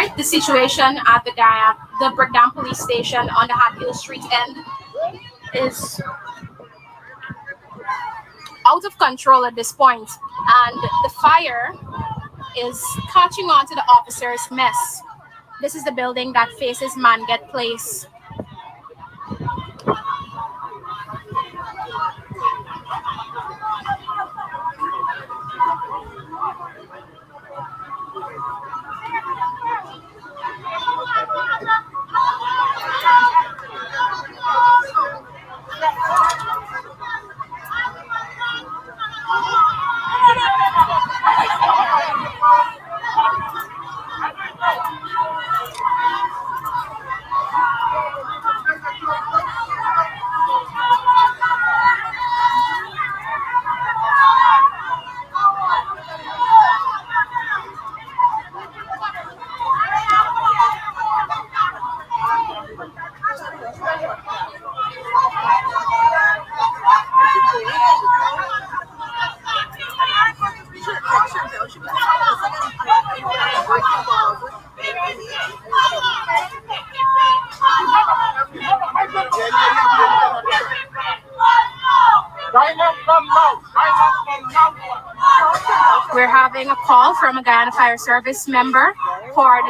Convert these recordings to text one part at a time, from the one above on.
right, the situation at the Brickdam police station on the Hatfield Street end is out of control at this point, and the fire is catching on to the officers' mess. This is the building that faces Manget Place. We're having a call from a Guyana Fire Service member for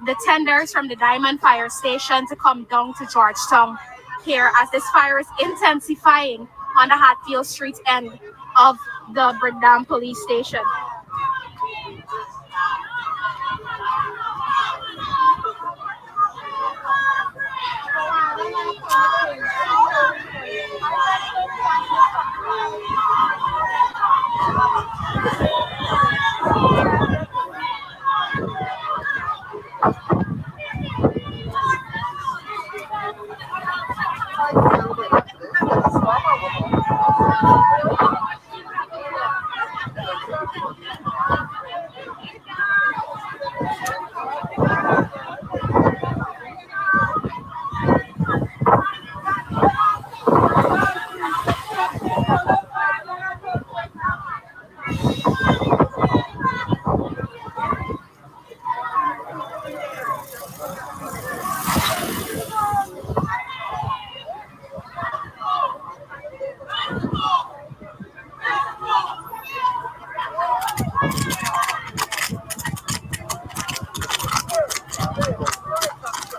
the tenders from the Diamond Fire Station to come down to Georgetown here as this fire is intensifying on the Hatfield Street end of the Brickdam police station.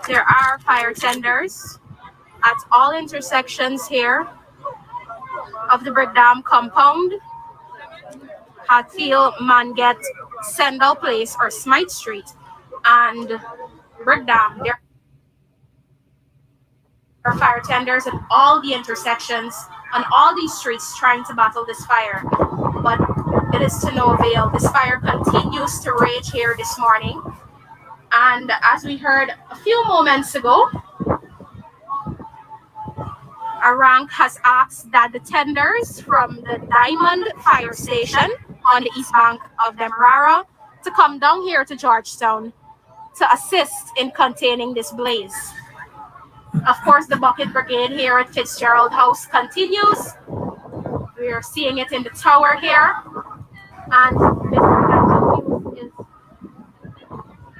There are fire tenders at all intersections here of the Brickdam compound, Hatfield, Manget, Sendall Place, or Smythe Street, and Brickdam. There are fire tenders at all the intersections on all these streets trying to battle this fire, but it is to no avail. This fire continues to rage here this morning. And as we heard a few moments ago, a rank has asked that the tenders from the Diamond Fire Station on the east bank of Demerara to come down here to Georgetown to assist in containing this blaze. Of course, the bucket brigade here at Fitzgerald House continues. We are seeing it in the tower here, and Mr. is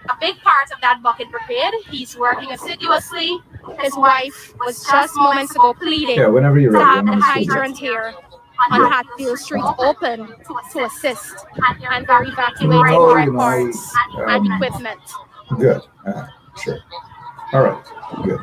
a big part of that bucket brigade. He's working assiduously. His wife was just moments ago pleading to have the hydrant here on Hatfield Street open to assist and they're evacuating records and equipment. Good. Sure. All right. Good.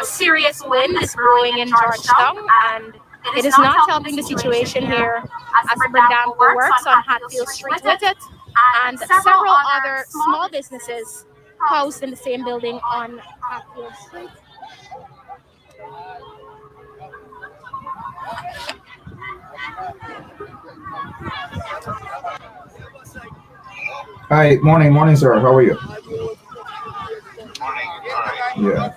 A serious wind is brewing in Georgetown, and It is not helping the situation here as Brickdam works on Hatfield Street with it, and several other small businesses housed in the same building on Hatfield Street. Hi, morning, sir. How are you? Yeah.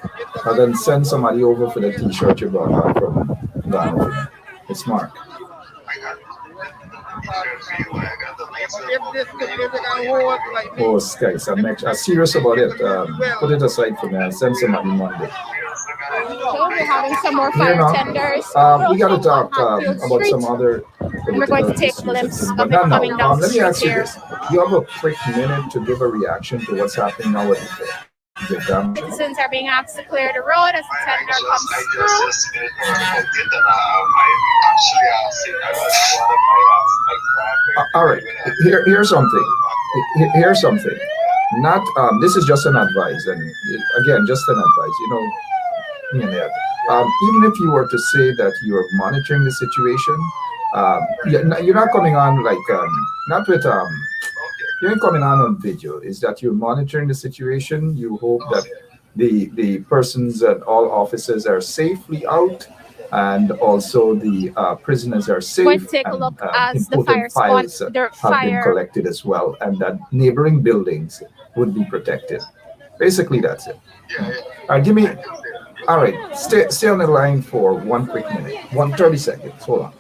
I then send somebody over for the t-shirt you brought from Guyana. It's Mark. Oh, guys, I'm serious about it. Put it aside for me. I'll send somebody Monday. So we're having some more fire tenders. We got to talk about some other. And we're going to take a glimpse of it But coming down the let me street ask you here. this. You have a quick minute to give a reaction to what's happening now with the dam? Citizens are being asked to clear the road as the tender comes through. All right. Here's something. Here's something. Not this is just an advice, and again, just an advice. Even if you were to say that you're monitoring the situation, you're not coming on like not with you ain't coming on video. Is that you're monitoring the situation? You hope that the persons and all officers are safely out, and also the prisoners are safe. Going to take a look as the fire files have been collected as well, and that neighboring buildings would be protected. Basically, that's it. All right, give me. All right, stay on the line for one quick minute, 30 seconds. Hold on.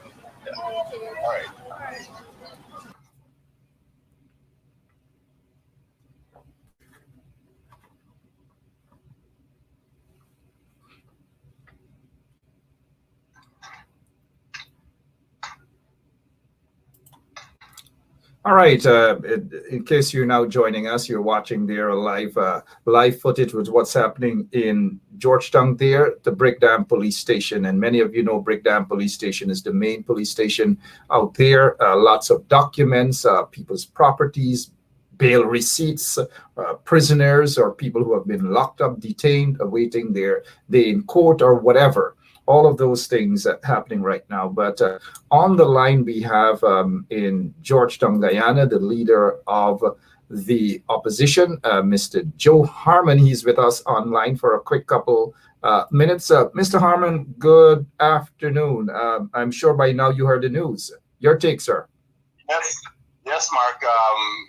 All right. In case you're now joining us, you're watching there a live footage with what's happening in Georgetown there, the Brickdam police station. And many of you know Brickdam police station is the main police station out there. Lots of documents, people's properties, bail receipts, prisoners or people who have been locked up, detained, awaiting their day in court or whatever. All of those things happening right now. But on the line, we have in Georgetown, Guyana, the leader of the opposition, Mr. Joe Harmon. He's with us online for a quick couple minutes. Mr. Harmon, good afternoon. I'm sure by now you heard the news. Your take, sir. Yes, Mark.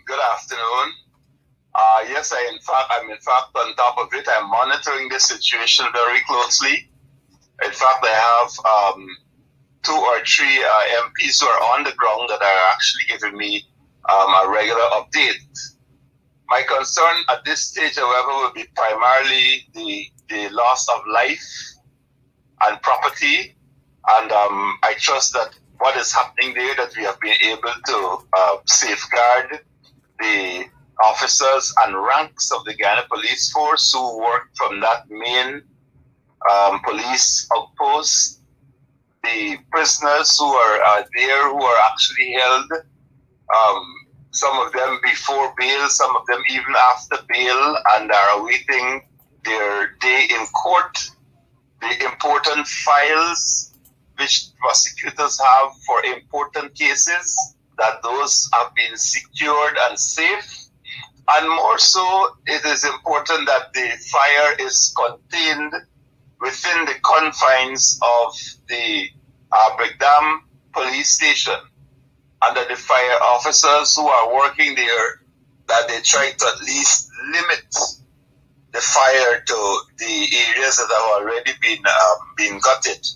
Good afternoon. Yes, I'm in fact on top of it. I'm monitoring this situation very closely. In fact, I have 2 or 3 MPs who are on the ground that are actually giving me a regular update. My concern at this stage, however, will be primarily the loss of life and property. And I trust that what is happening there, that we have been able to safeguard the officers and ranks of the Guyana Police Force who work from that main police outpost, the prisoners who are there, who are actually held, some of them before bail, some of them even after bail, and are awaiting their day in court, the important files which prosecutors have for important cases, that those have been secured and safe. And more so, it is important that the fire is contained within the confines of the Brickdam police station, and that the fire officers who are working there, that they try to at least limit the fire to the areas that have already been gutted.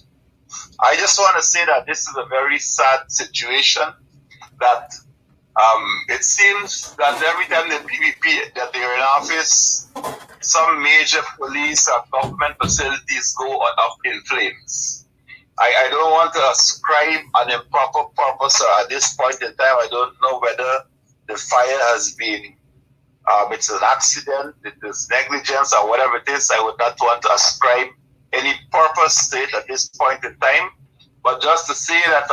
I just want to say that this is a very sad situation, that it seems that every time the PVP that they're in office, some major police or government facilities go up in flames. I don't want to ascribe an improper purpose, or at this point in time, I don't know whether the fire has been, it's an accident, it is negligence, or whatever it is. I would not want to ascribe any purpose to it at this point in time. But just to say that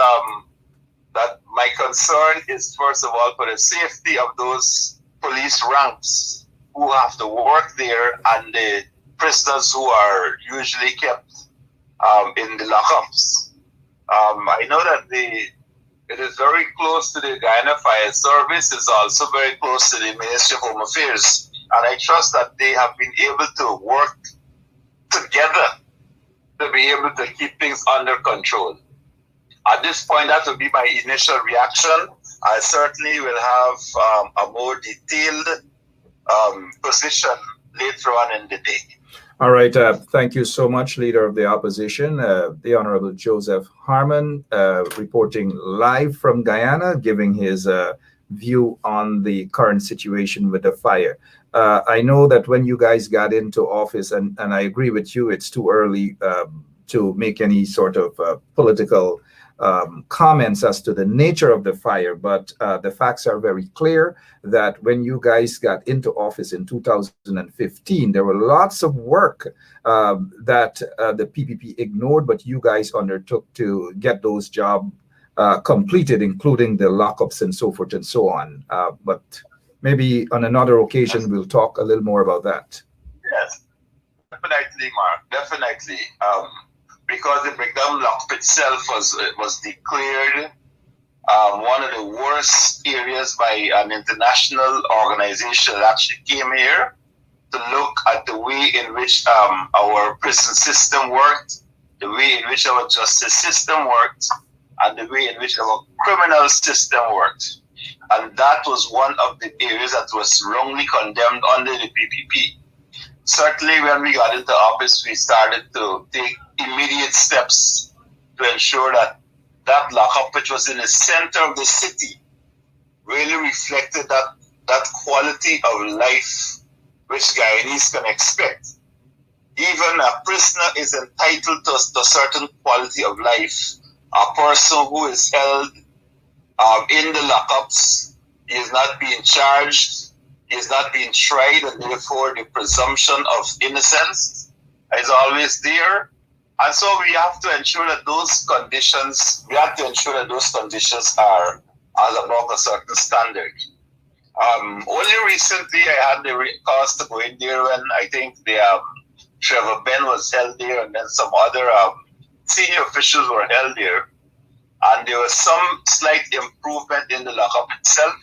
that my concern is, first of all, for the safety of those police ranks who have to work there, and the prisoners who are usually kept in the lockups. I know that it is very close to the Guyana Fire Service. It's also very close to the Ministry of Home Affairs. And I trust that they have been able to work together to be able to keep things under control. At this point, that will be my initial reaction. I certainly will have a more detailed position later on in the day. All right. Thank you so much, Leader of the Opposition, the Honorable Joseph Harmon, reporting live from Guyana, giving his view on the current situation with the fire. I know that when you guys got into office, and I agree with you, it's too early to make any sort of political comments as to the nature of the fire, but the facts are very clear that when you guys got into office in 2015, there were lots of work that the PPP ignored, but you guys undertook to get those jobs completed, including the lockups and so forth and so on. But maybe on another occasion, we'll talk a little more about that. Yes, definitely, Mark, definitely. Because the Brickdam lockup itself was declared one of the worst areas by an international organization that actually came here to look at the way in which our prison system worked, the way in which our justice system worked, and the way in which our criminal system worked. And that was one of the areas that was wrongly condemned under the PPP. Certainly, when we got into office, we started to take immediate steps to ensure that that lockup, which was in the center of the city, really reflected that quality of life which Guyanese can expect. Even a prisoner is entitled to a certain quality of life. A person who is held in the lockups is not being charged, is not being tried, and therefore the presumption of innocence is always there. And so we have to ensure that those conditions, are above a certain standard. Only recently I had the cause to go in there when I think the Trevor Ben was held there, and then some other senior officials were held there. And there was some slight improvement in the lockup itself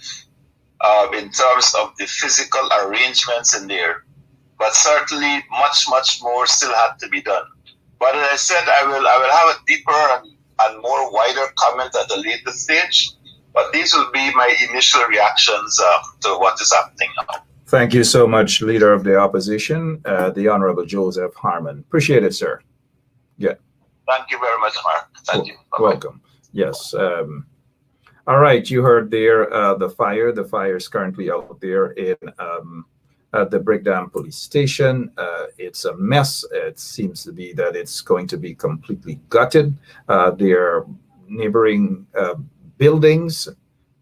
in terms of the physical arrangements in there. But certainly much more still had to be done. But as I said, I will have a deeper and more wider comment at a later stage. But these will be my initial reactions to what is happening now. Thank you so much, Leader of the Opposition, the Honorable Joseph Harmon. Appreciate it, sir. Yeah. Thank you very much, Mark. Thank you. Bye-bye. Welcome. Yes. All right. You heard there the fire. The fire is currently out there in at the Brickdam police station. It's a mess. It seems to be that it's going to be completely gutted. There are neighboring buildings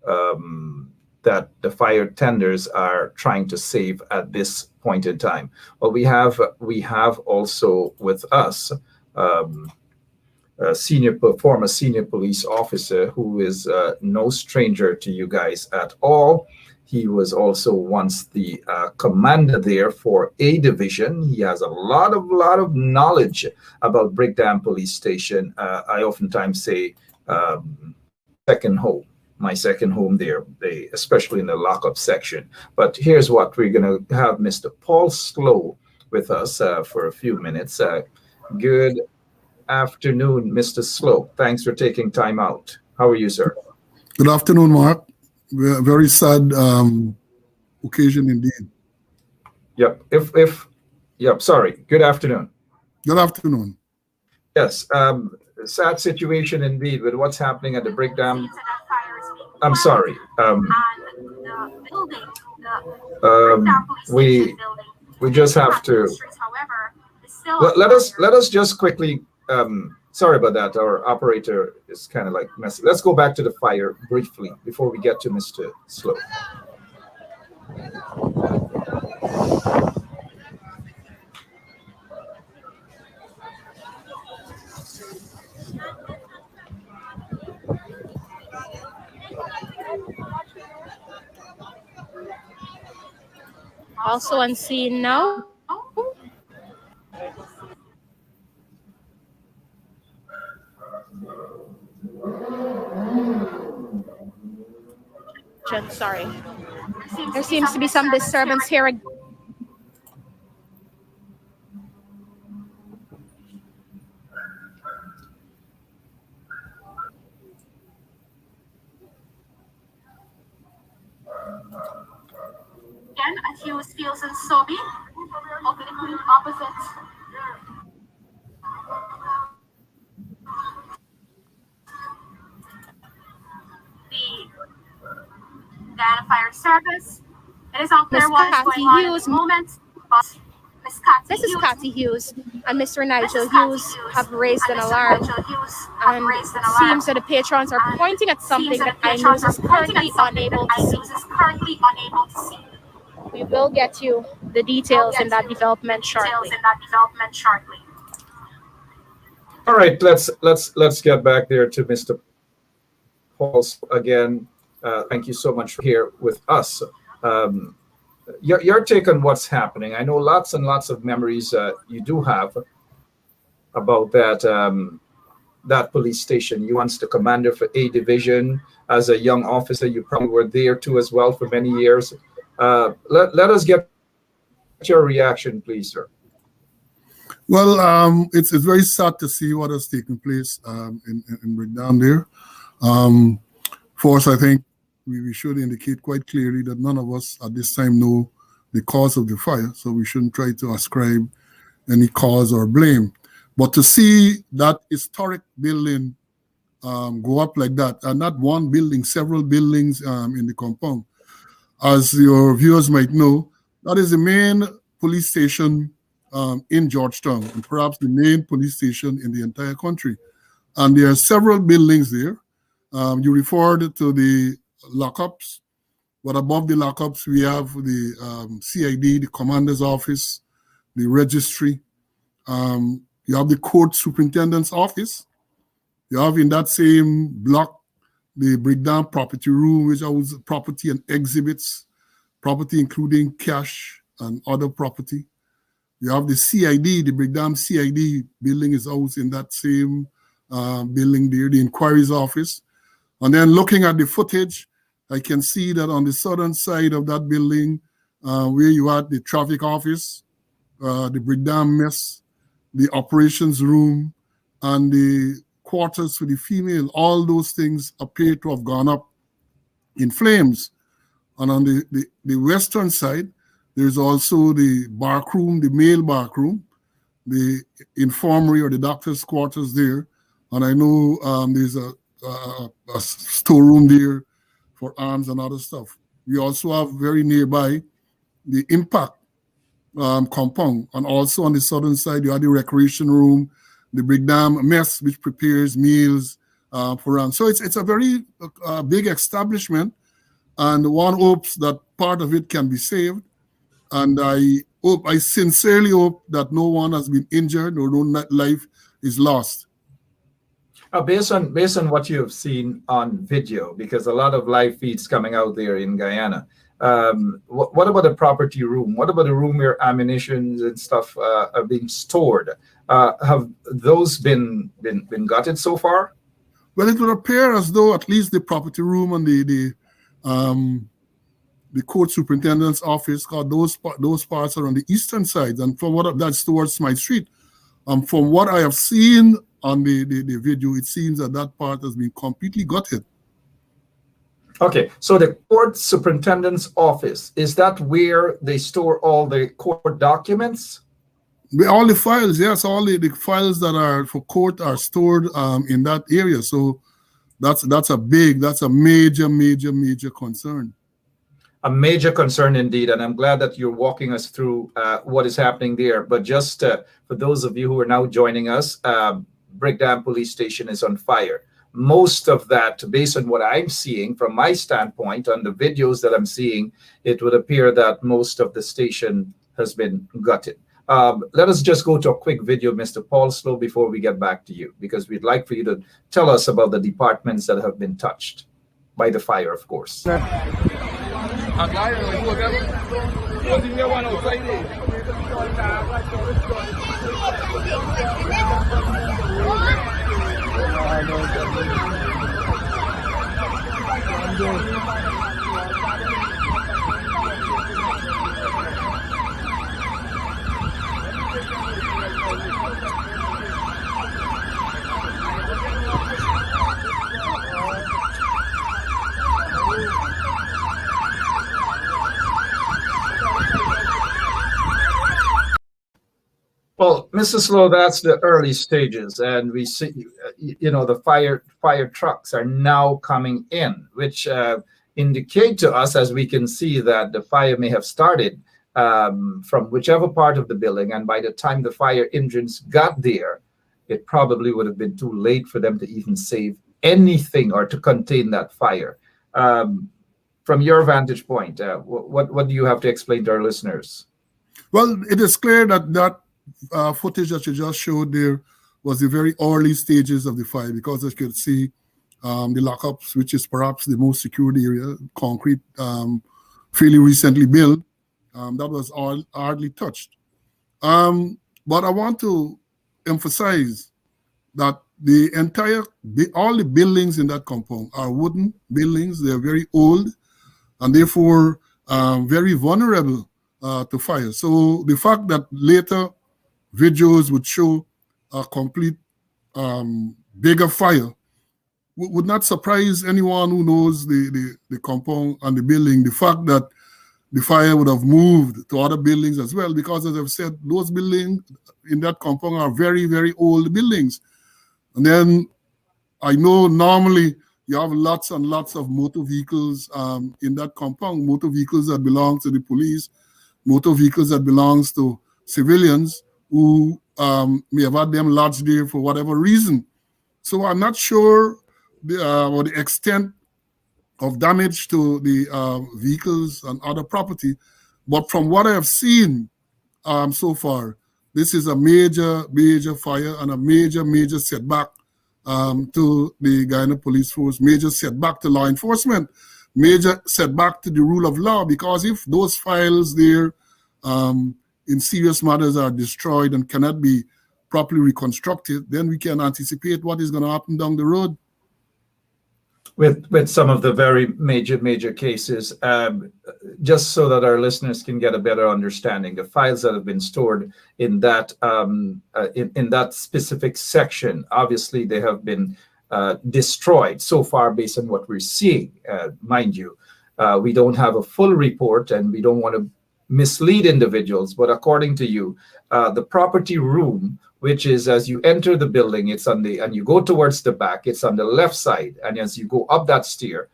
that the fire tenders are trying to save at this point in time. Well, we have also with us a former senior police officer who is no stranger to you guys at all. He was also once the commander there for A Division. He has a lot of knowledge about Brickdam Police Station. I oftentimes say second home, my second home there, especially in the lockup section. But here's what we're going to have Mr. Paul Slow with us for a few minutes. Good afternoon, Mr. Slow. Thanks for taking time out. How are you, sir? Good afternoon, Mark. Very sad occasion indeed. Yep. Yep. Sorry. Good afternoon. Good afternoon. Yes. Sad situation indeed with what's happening at the Brickdam. I'm sorry. We just have to. Let us just quickly. Sorry about that. Our operator is kind of like messy. Let's go back to the fire briefly before we get to Mr. Slow. Also on scene now. Sorry. There seems to be some disturbance here. Again, at Hughes Fields and Sobe, opening opposite the Guyana Fire Service. It is unclear what is going on at the moment, but This is Cathy Hughes and Mr. Nigel Hughes have raised an alarm, and it seems that the patrons are pointing at something that iNews is currently unable to see. We will get you the details in that development shortly. All right, let's get back there to Mr. Paul again. Thank you so much for here with us. Your take on what's happening. I know lots and lots of memories you do have about that police station. You once the commander for A Division. As a young officer, you probably were there too as well for many years. Let us get your reaction, please, sir. Well, it's very sad to see what has taken place in Brickdam there. For us, I think we should indicate quite clearly that none of us at this time know the cause of the fire, so we shouldn't try to ascribe any cause or blame. But to see that historic building go up like that, and not one building, several buildings in the compound, as your viewers might know, that is the main police station in Georgetown, and perhaps the main police station in the entire country. And there are several buildings there. You referred to the lockups, but above the lockups, we have the CID, the commander's office, the registry. You have the court superintendent's office. You have in that same block the Brickdam property room, which houses property and exhibits, property including cash and other property. You have the CID, the Brickdam CID building is housed in that same building there, the inquiries office. And then looking at the footage, I can see that on the southern side of that building, where you had the traffic office, the Brickdam mess, the operations room, and the quarters for the female, all those things appear to have gone up in flames. And on the western side, there's also the bark room, the male bark room, the infirmary or the doctor's quarters there. And I know there's a storeroom there for arms and other stuff. We also have very nearby the impact compound. And also on the southern side, you have the recreation room, the Brickdam mess, which prepares meals for arms. So it's a very big establishment. And one hopes that part of it can be saved. And I sincerely hope that no one has been injured or no life is lost. Based on what you have seen on video, because a lot of live feeds coming out there in Guyana, what about the property room? What about the room where ammunition and stuff are being stored? Have those been gutted so far? Well, it would appear as though at least the property room and the court superintendent's office, those parts are on the eastern side, and from what that's towards my street. From what I have seen on the video, it seems that part has been completely gutted. Okay, so the court superintendent's office, is that where they store all the court documents? All the files, yes, all the files that are for court are stored in that area. So that's a major concern. A major concern indeed, and I'm glad that you're walking us through what is happening there. But just for those of you who are now joining us, Brickdam Police Station is on fire. Most of that, based on what I'm seeing from my standpoint on the videos that I'm seeing, it would appear that most of the station has been gutted. Let us just go to a quick video, Mr. Paul Slow, before we get back to you, because we'd like for you to tell us about the departments that have been touched by the fire, of course. Mrs. Lowe, that's the early stages, and we see, the fire trucks are now coming in, which indicate to us, as we can see, that the fire may have started from whichever part of the building, and by the time the fire engines got there, it probably would have been too late for them to even save anything or to contain that fire. From your vantage point, what do you have to explain to our listeners? Well, it is clear that footage that you just showed there was the very early stages of the fire, because as you could see, the lockups, which is perhaps the most secured area, concrete, fairly recently built, that was all hardly touched. But I want to emphasize that all the buildings in that compound are wooden buildings. They're very old and therefore very vulnerable to fire. So the fact that later videos would show a complete bigger fire would not surprise anyone who knows the compound and the building. The fact that the fire would have moved to other buildings as well, because as I've said, those buildings in that compound are very, very old buildings. And then I know normally you have lots and lots of motor vehicles in that compound, motor vehicles that belong to the police, motor vehicles that belongs to civilians who may have had them lodged there for whatever reason. So I'm not sure the extent of damage to the vehicles and other property, but from what I have seen so far, this is a major, major fire and a major, major setback to the Guyana Police Force, major setback to law enforcement, major setback to the rule of law, because if those files there in serious matters are destroyed and cannot be properly reconstructed, then we can anticipate what is going to happen down the road. With some of the very major cases, just so that our listeners can get a better understanding, the files that have been stored in that in that specific section, obviously they have been destroyed so far based on what we're seeing. Mind you, we don't have a full report and we don't want to mislead individuals, but according to you, the property room, which is as you enter the building, it's on the, and you go towards the back, it's on the left side. And as you go up that stair,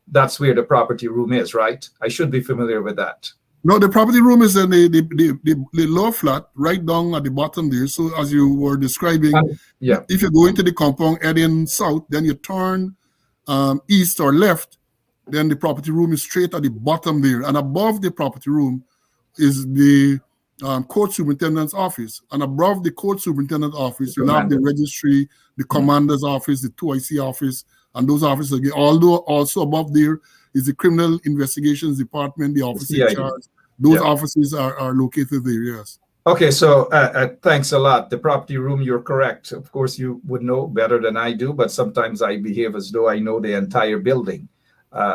that's where the property room is, right? I should be familiar with that. No, the property room is in the lower flat, right down at the bottom there. So as you were describing, yeah, if you go into the compound heading south, then you turn east or left, then the property room is straight at the bottom there. And above the property room is the court superintendent's office, and above the court superintendent's office, you'll have the registry, the commander's office, the 2IC office, and those offices again. Although also above there is the criminal investigations department, the office in charge. Those offices are located there, yes. Okay, so thanks a lot. The property room, you're correct. Of course, you would know better than I do, but sometimes I behave as though I know the entire building.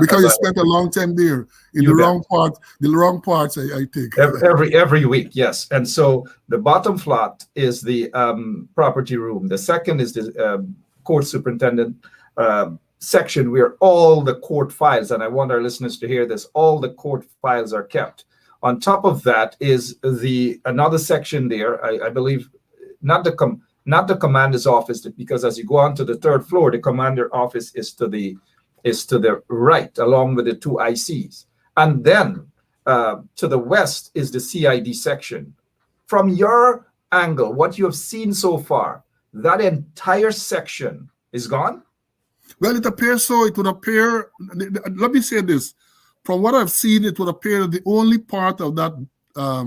Because you spent a long time there. In the wrong parts I take. Every week, yes. And so the bottom flat is the property room. The second is the court superintendent section where all the court files, and I want our listeners to hear this, all the court files are kept. On top of that is another section there, I believe, not the commander's office, because as you go on to the third floor, the commander office is to the right, along with the 2 ICs. And then to the west is the CID section. From your angle, what you have seen so far, that entire section is gone? Well, it appears so. It would appear, let me say this. From what I've seen, it would appear that the only part of that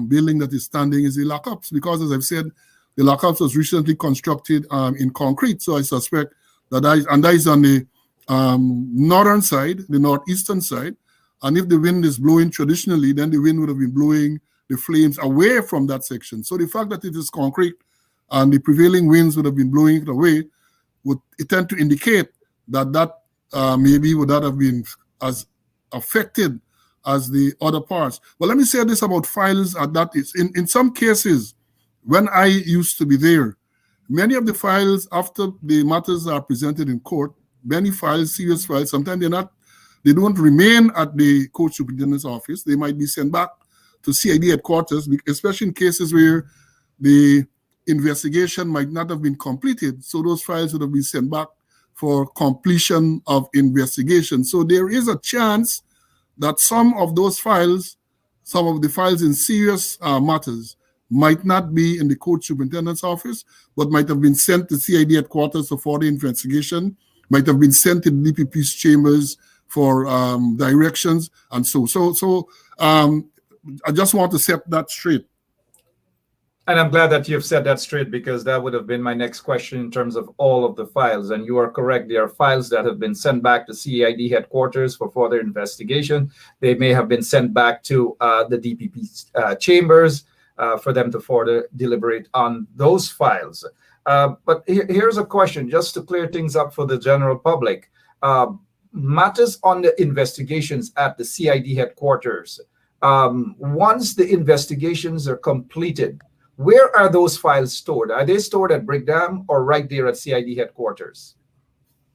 building that is standing is the lockups, because as I've said, the lockups was recently constructed in concrete. So I suspect that is on the northern side, the northeastern side, and if the wind is blowing traditionally, then the wind would have been blowing the flames away from that section. So the fact that it is concrete and the prevailing winds would have been blowing it away would tend to indicate that maybe would not have been as affected as the other parts. But let me say this about files, that is in some cases, when I used to be there, many of the files after the matters are presented in court, many files, serious files, sometimes they don't remain at the court superintendent's office. They might be sent back to CID headquarters, especially in cases where the investigation might not have been completed. So those files would have been sent back for completion of investigation. So there is a chance that some of those files, some of the files in serious matters, might not be in the court superintendent's office, but might have been sent to CID headquarters for further investigation, might have been sent to the DPP's chambers for directions, and so. I just want to set that straight. And I'm glad that you've said that straight, because that would have been my next question in terms of all of the files. And you are correct. There are files that have been sent back to CID headquarters for further investigation. They may have been sent back to the DPP chambers for them to further deliberate on those files. But here's a question, just to clear things up for the general public. Matters on the investigations at the CID headquarters, once the investigations are completed, where are those files stored? Are they stored at Brickdam or right there at CID headquarters?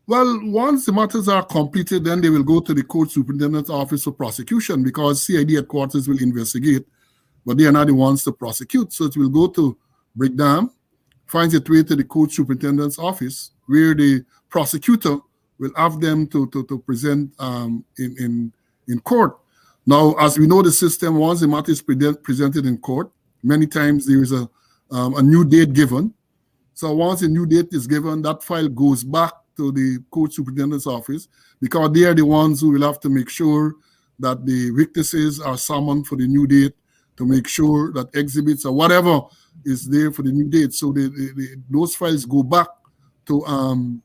Well, once the matters are completed, then they will go to the court superintendent's office for prosecution, because CID headquarters will investigate, but they are not the ones to prosecute. So it will go to Brickdam, finds its way to the court superintendent's office, where the prosecutor will have them to present in court. Now, as we know the system, once the matter is presented in court, many times there is a new date given. So once a new date is given, that file goes back to the court superintendent's office, because they are the ones who will have to make sure that the witnesses are summoned for the new date, to make sure that exhibits or whatever is there for the new date. So those files go back to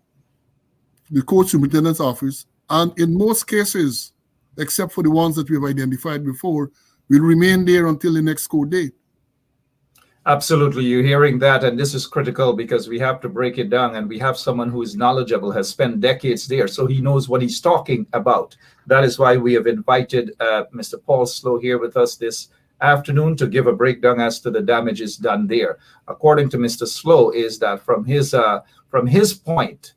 the court superintendent's office, and in most cases, except for the ones that we have identified before, will remain there until the next court date. Absolutely. You're hearing that, and this is critical, because we have to break it down, and we have someone who is knowledgeable, has spent decades there, so he knows what he's talking about. That is why we have invited Mr. Paul Slow here with us this afternoon to give a breakdown as to the damages done there. According to Mr. Slow, is that from his point,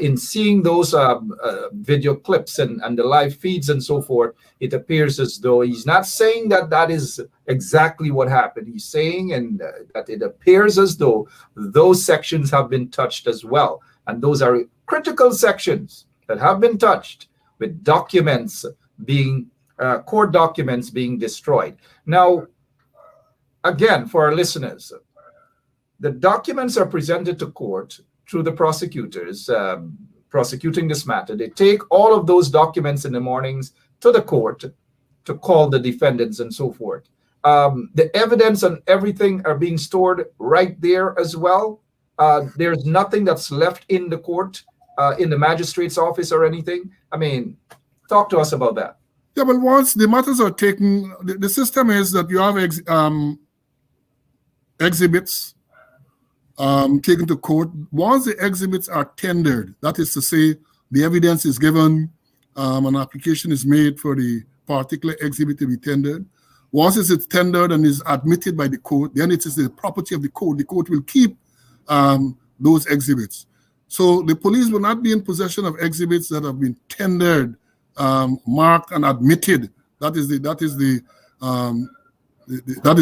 in seeing those video clips and the live feeds and so forth, it appears as though he's not saying that that is exactly what happened. He's saying that it appears as though those sections have been touched as well. And those are critical sections that have been touched, with documents being, court documents being destroyed. Now, again, for our listeners, the documents are presented to court through the prosecutors prosecuting this matter. They take all of those documents in the mornings to the court to call the defendants and so forth. The evidence and everything are being stored right there as well. There's nothing that's left in the court, in the magistrate's office or anything. I mean, talk to us about that. Yeah, but once the matters are taken, the system is that you have exhibits taken to court. Once the exhibits are tendered, that is to say, the evidence is given, an application is made for the particular exhibit to be tendered. Once it's tendered and is admitted by the court, then it is the property of the court. The court will keep those exhibits. So the police will not be in possession of exhibits that have been tendered, marked, and admitted. That is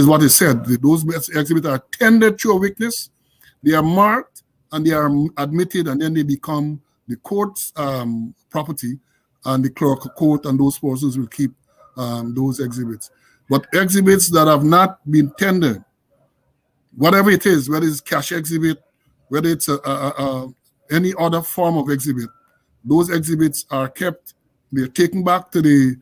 what is said. Those exhibits are tendered to a witness. They are marked and they are admitted, and then they become the court's property, and the clerk of court and those persons will keep those exhibits. But exhibits that have not been tendered, whatever it is, whether it's cash exhibit, whether it's any other form of exhibit, those exhibits are kept. They're taken back to the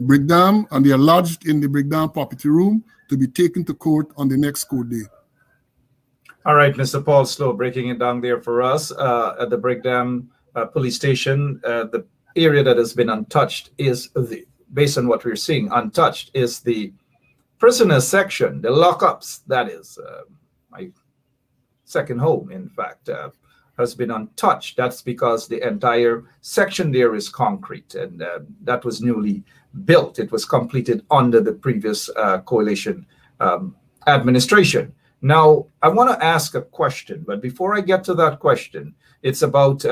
Brickdam, and they are lodged in the Brickdam property room to be taken to court on the next court day. All right, Mr. Paul Slow, breaking it down there for us at the Brickdam police station. The area that has been untouched is, based on what we're seeing, untouched is the prisoner section, the lockups. That is my second home, in fact, has been untouched. That's because the entire section there is concrete, and that was newly built. It was completed under the previous coalition administration. Now, I want to ask a question, but before I get to that question, it's about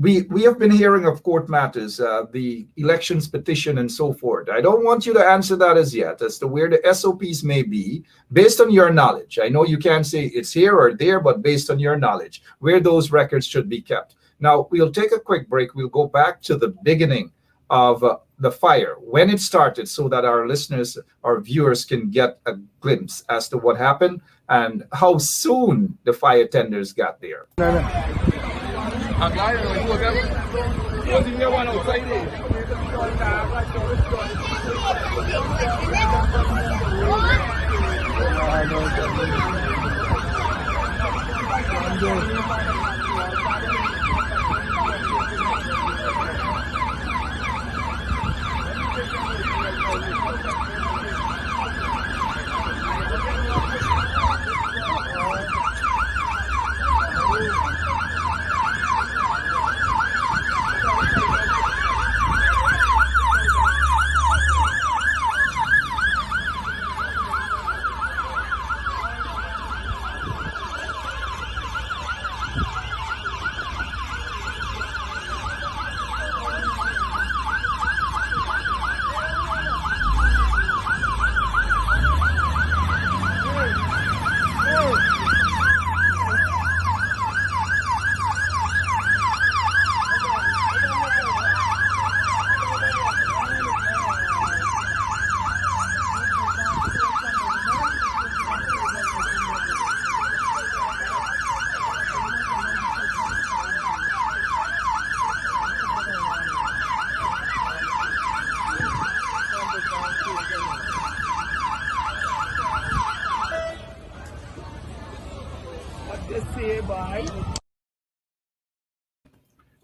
we have been hearing of court matters, the elections petition and so forth. I don't want you to answer that as yet, as to where the SOPs may be, based on your knowledge. I know you can't say it's here or there, but based on your knowledge, where those records should be kept. Now, we'll take a quick break. We'll go back to the beginning of the fire, when it started, so that our listeners, our viewers can get a glimpse as to what happened and how soon the fire tenders got there.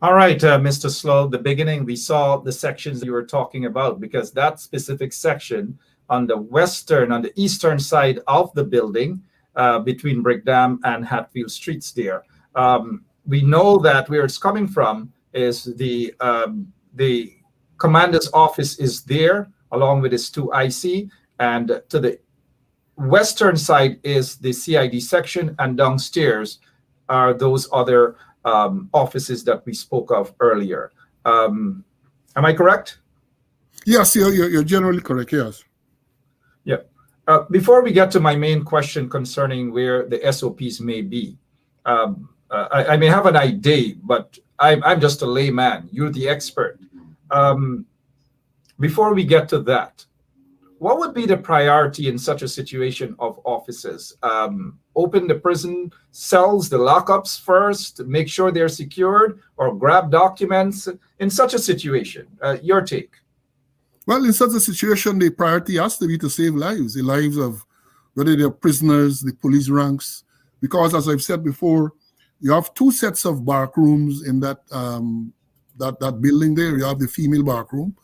All right, Mr. Slow, the beginning, we saw the sections you were talking about, because that specific section on the eastern side of the building, between Brickdam and Hatfield Streets there. We know that where it's coming from is the commander's office is there, along with his 2 IC, and to the western side is the CID section, and downstairs are those other offices that we spoke of earlier. Am I correct? Yes, you're generally correct, yes. Yeah. Before we get to my main question concerning where the SOPs may be, I may have an idea, but I'm just a layman. You're the expert. Before we get to that, what would be the priority in such a situation of offices? Open the prison cells, the lockups first, make sure they're secured, or grab documents in such a situation? Your take. Well, in such a situation, the priority has to be to save lives, the lives of whether they're prisoners, the police ranks, because as I've said before, you have 2 sets of bark rooms in that building there. You have the female bark room,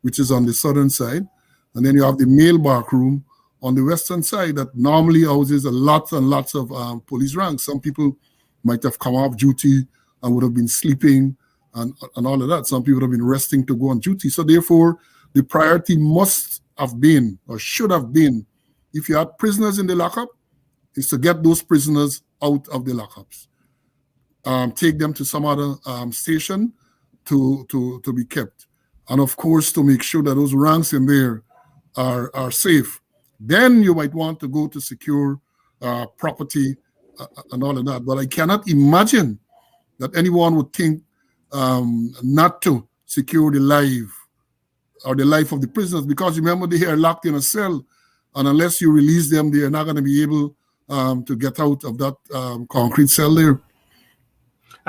which is on the southern side, and then you have the male bark room on the western side that normally houses lots and lots of police ranks. Some people might have come off duty and would have been sleeping and all of that. Some people have been resting to go on duty. So therefore, the priority must have been, or should have been, if you had prisoners in the lockup, is to get those prisoners out of the lockups. Take them to some other station to be kept. And of course, to make sure that those ranks in there are safe. Then you might want to go to secure property and all of that. But I cannot imagine that anyone would think not to secure the life or the life of the prisoners, because remember, they are locked in a cell, and unless you release them, they are not going to be able to get out of that concrete cell there.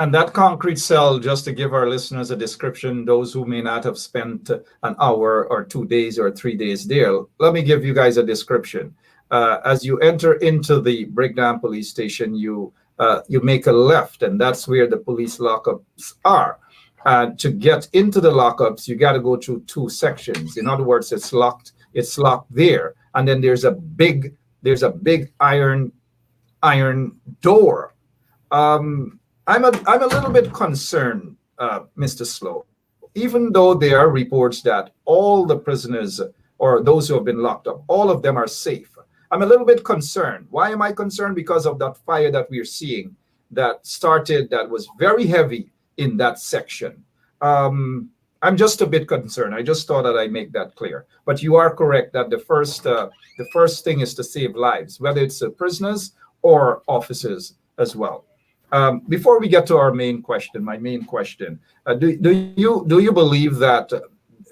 And that concrete cell, just to give our listeners a description, those who may not have spent an hour or 2 days or 3 days there, let me give you guys a description. As you enter into the Brickdam police station, you make a left, and that's where the police lockups are. To get into the lockups, you got to go through 2 sections. In other words, it's locked there, and then there's a big iron door. I'm a little bit concerned, Mr. Slow, even though there are reports that all the prisoners or those who have been locked up, all of them are safe. I'm a little bit concerned. Why am I concerned? Because of that fire that we're seeing that started, that was very heavy, in that section. I'm just a bit concerned. I just thought that I make that clear. But you are correct that the first thing is to save lives, whether it's prisoners or officers as well. Before we get to our main question, my main question, do you believe that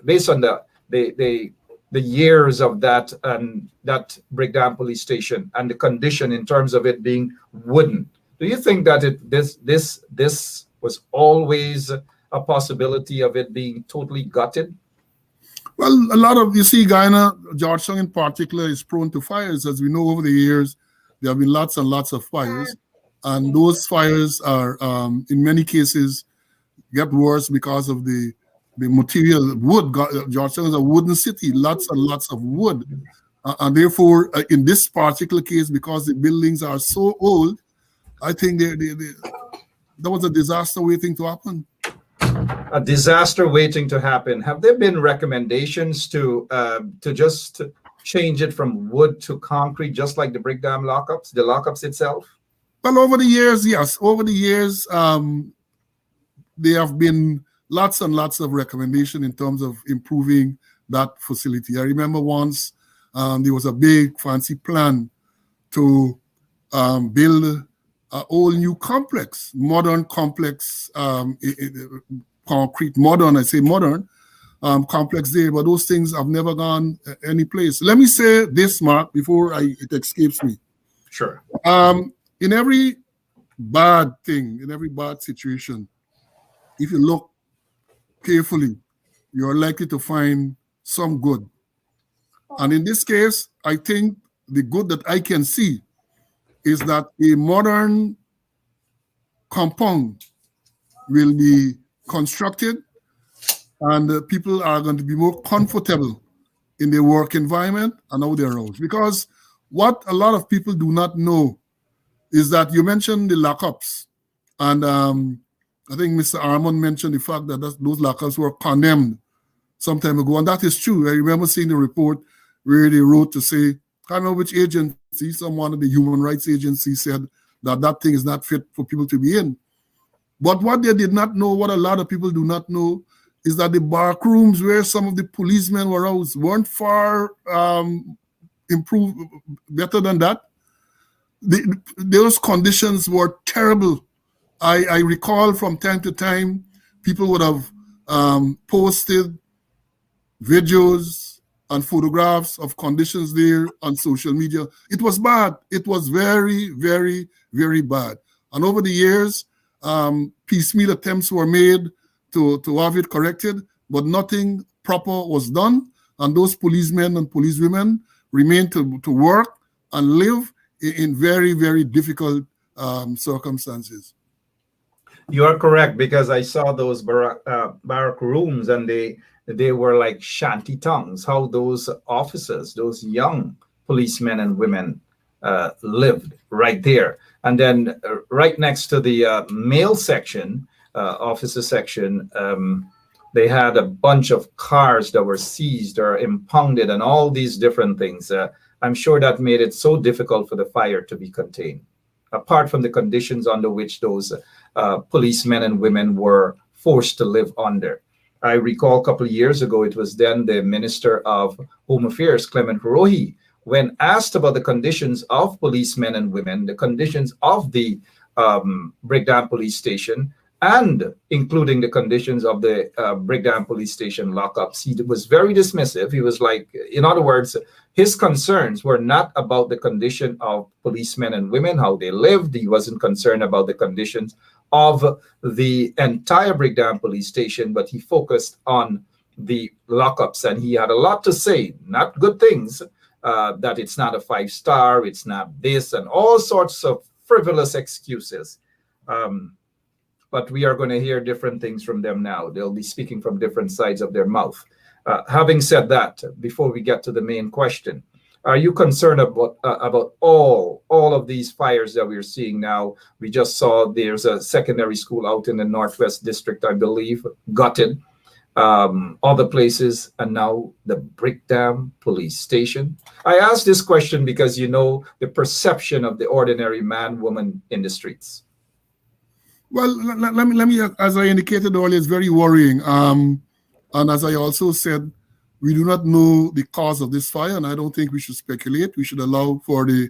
based on the years of that and that Brickdam police station and the condition in terms of it being wooden, do you think that this was always a possibility of it being totally gutted? Well, a lot of, you see, Guyana, Georgetown in particular, is prone to fires. As we know, over the years, there have been lots and lots of fires. And those fires are, in many cases, get worse because of the material, wood. Georgetown is a wooden city, lots and lots of wood. And therefore, in this particular case, because the buildings are so old, I think that was a disaster waiting to happen. A disaster waiting to happen. Have there been recommendations to just change it from wood to concrete, just like the Brickdam lockups, the lockups itself? Well, over the years, yes. Over the years, there have been lots and lots of recommendations in terms of improving that facility. I remember once there was a big fancy plan to build an all new complex, modern complex, concrete, modern, I say modern, complex there, but those things have never gone any place. Let me say this, Mark, before it escapes me. Sure. In every bad thing, in every bad situation, if you look carefully, you're likely to find some good. And in this case, I think the good that I can see is that a modern compound will be constructed and people are going to be more comfortable in their work environment and out their roads. Because what a lot of people do not know is that you mentioned the lockups. And I think Mr. Armand mentioned the fact that those lockups were condemned some time ago. And that is true. I remember seeing the report where they wrote to say, I don't know which agency, someone of the human rights agency said that thing is not fit for people to be in. But what they did not know, what a lot of people do not know, is that the back rooms where some of the policemen were housed weren't far improved, better than that. Those conditions were terrible. I recall from time to time, people would have posted videos and photographs of conditions there on social media. It was bad. It was very, very, very bad. And over the years, piecemeal attempts were made to have it corrected, but nothing proper was done. And those policemen and policewomen remained to work and live in very, very difficult circumstances. You are correct, because I saw those barrack rooms and they were like shanty towns, how those officers, those young policemen and women lived right there. And then right next to the male section, officer section, they had a bunch of cars that were seized or impounded and all these different things. I'm sure that made it so difficult for the fire to be contained, apart from the conditions under which those policemen and women were forced to live under. I recall a couple of years ago, it was then the Minister of Home Affairs, Clement Rohi, when asked about the conditions of policemen and women, the conditions of the Brickdam police station, and including the conditions of the Brickdam police station lockups, he was very dismissive. He was like, in other words, his concerns were not about the condition of policemen and women, how they lived. He wasn't concerned about the conditions of the entire Brickdam police station, but he focused on the lockups, and he had a lot to say, not good things, that it's not a 5-star, it's not this, and all sorts of frivolous excuses. But we are going to hear different things from them now. They'll be speaking from different sides of their mouth. Having said that, before we get to the main question, are you concerned about all of these fires that we're seeing now? We just saw there's a secondary school out in the Northwest District, I believe, gutted. Other places, and now the Brickdam police station. I ask this question because you know the perception of the ordinary man, woman in the streets. Well, let me, as I indicated earlier, it's very worrying. And as I also said, we do not know the cause of this fire, and I don't think we should speculate. We should allow for the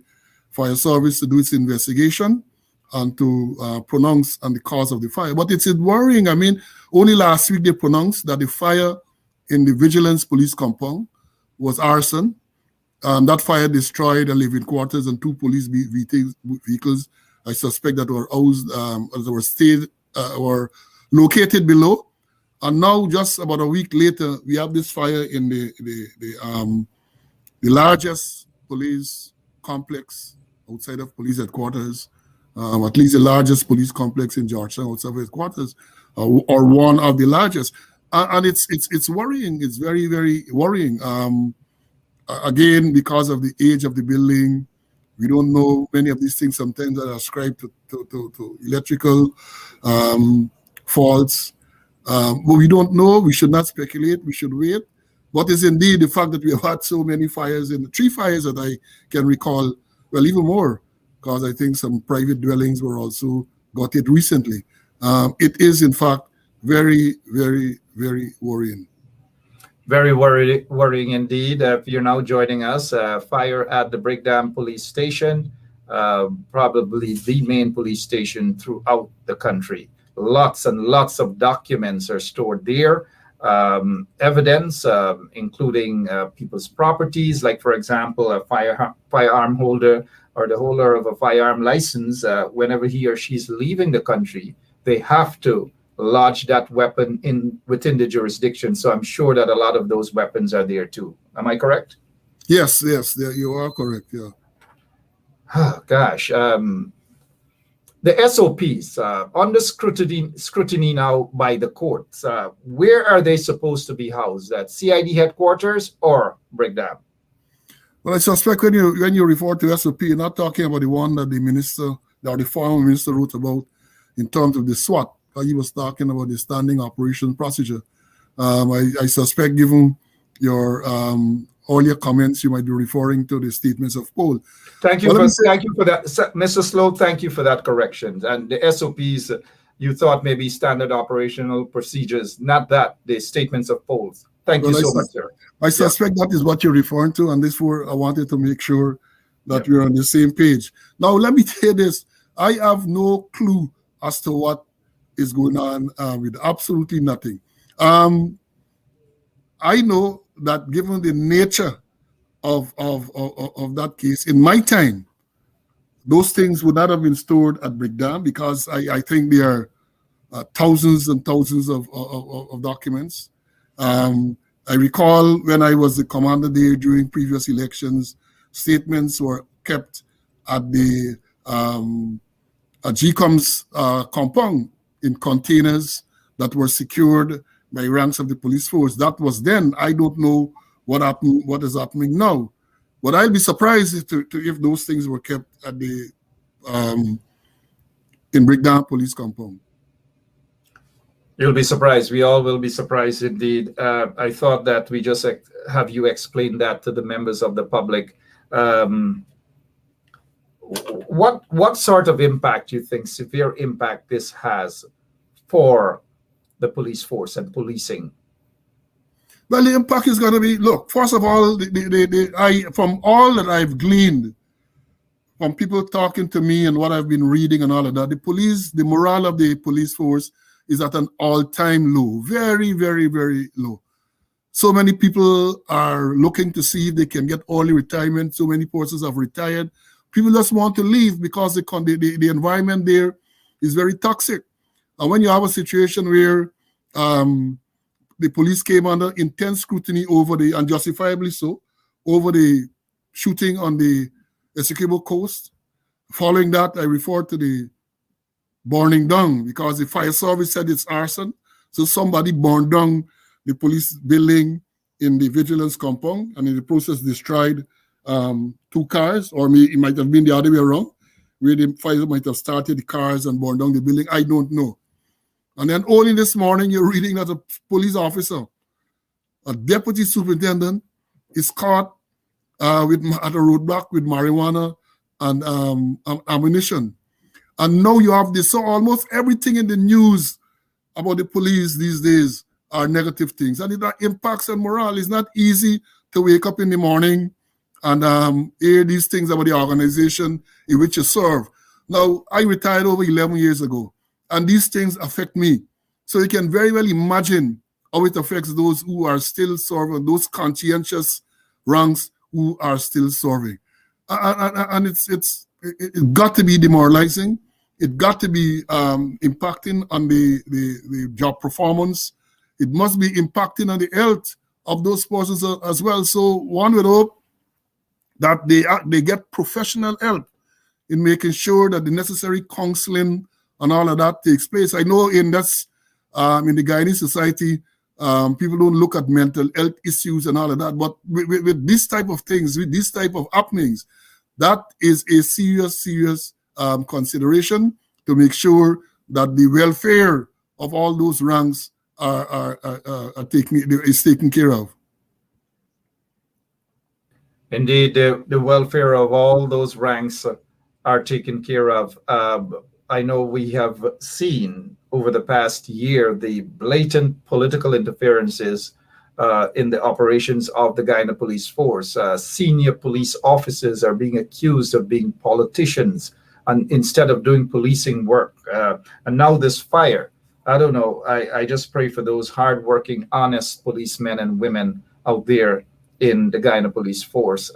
fire service to do its investigation and to pronounce on the cause of the fire. But it's worrying. I mean, only last week they pronounced that the fire in the Vigilance Police compound was arson. That fire destroyed a living quarters and 2 police vehicles. I suspect that were housed, were located below. And now, just about a week later, we have this fire in the largest police complex outside of police headquarters, at least the largest police complex in Georgetown outside of headquarters, or one of the largest. And it's worrying. It's very, very worrying. Again, because of the age of the building, we don't know many of these things. Sometimes are ascribed to electrical faults. But we don't know. We should not speculate. We should wait. What is indeed the fact that we have had so many fires, in the 3 fires that I can recall, well, even more, because I think some private dwellings were also got hit recently. It is, in fact, very, very, very worrying. Very worrying indeed. If you're now joining us, fire at the Brickdam police station, probably the main police station throughout the country. Lots and lots of documents are stored there. Evidence, including people's properties, like, for example, a firearm holder or the holder of a firearm license, whenever he or she's leaving the country, they have to lodge that weapon within the jurisdiction. So I'm sure that a lot of those weapons are there too. Am I correct? Yes, you are correct. Yeah. Oh, gosh. The SOPs, under scrutiny now by the courts, where are they supposed to be housed? At CID headquarters or Brickdam? Well, I suspect when you refer to SOP, you're not talking about the one that the minister, or the former minister, wrote about in terms of the SWAT. He was talking about the standing operation procedure. I suspect, given your earlier comments, you might be referring to the statements of Paul. Thank you for that, Mr. Slow. Thank you for that correction. And the SOPs, you thought maybe standard operational procedures, not that, the statements of polls. Thank you so much, sir. I suspect that is what you're referring to, and therefore I wanted to make sure that we're on the same page. Now, let me tell you this. I have no clue as to what is going on with absolutely nothing. I know that given the nature of that case, in my time, those things would not have been stored at Brickdam, because I think there are thousands and thousands of documents. I recall when I was the commander there during previous elections, statements were kept at the GCOM's compound in containers that were secured by ranks of the police force. That was then. I don't know what happened, what is happening now. But I'll be surprised if those things were kept at the in Brickdam police compound. You'll be surprised. We all will be surprised indeed. I thought that we just have you explain that to the members of the public. What sort of impact you think, severe impact, this has for the police force and policing? Well, the impact is going to be, look, first of all, from all that I've gleaned from people talking to me and what I've been reading and all of that, the morale of the police force is at an all-time low, very, very, very low. So many people are looking to see if they can get early retirement. So many persons have retired. People just want to leave because the environment there is very toxic. And when you have a situation where the police came under intense scrutiny and justifiably so, over the shooting on the Essequibo coast, following that, I refer to the burning down, because the fire service said it's arson. So somebody burned down the police building in the vigilance compound, and in the process destroyed 2 cars, or it might have been the other way around, where the fire might have started the cars and burned down the building. I don't know. And then only this morning, you're reading that a police officer, a deputy superintendent, is caught at a roadblock with marijuana and ammunition. And now you have this. So almost everything in the news about the police these days are negative things. And it impacts on morale. It's not easy to wake up in the morning and hear these things about the organization in which you serve. Now, I retired over 11 years ago, and these things affect me. So you can very well imagine how it affects those who are still serving, those conscientious ranks who are still serving. And it got to be demoralizing. It got to be impacting on the job performance. It must be impacting on the health of those persons as well. So one would hope that they get professional help in making sure that the necessary counseling and all of that takes place. I know in the Guyanese society, people don't look at mental health issues and all of that, but with this type of things, with this type of happenings, that is a serious consideration to make sure that the welfare of all those ranks is taken care of. Indeed, the welfare of all those ranks are taken care of. I know we have seen over the past year the blatant political interferences in the operations of the Guyana Police Force. Senior police officers are being accused of being politicians and instead of doing policing work. And now this fire. I don't know. I just pray for those hardworking, honest policemen and women out there in the Guyana Police Force.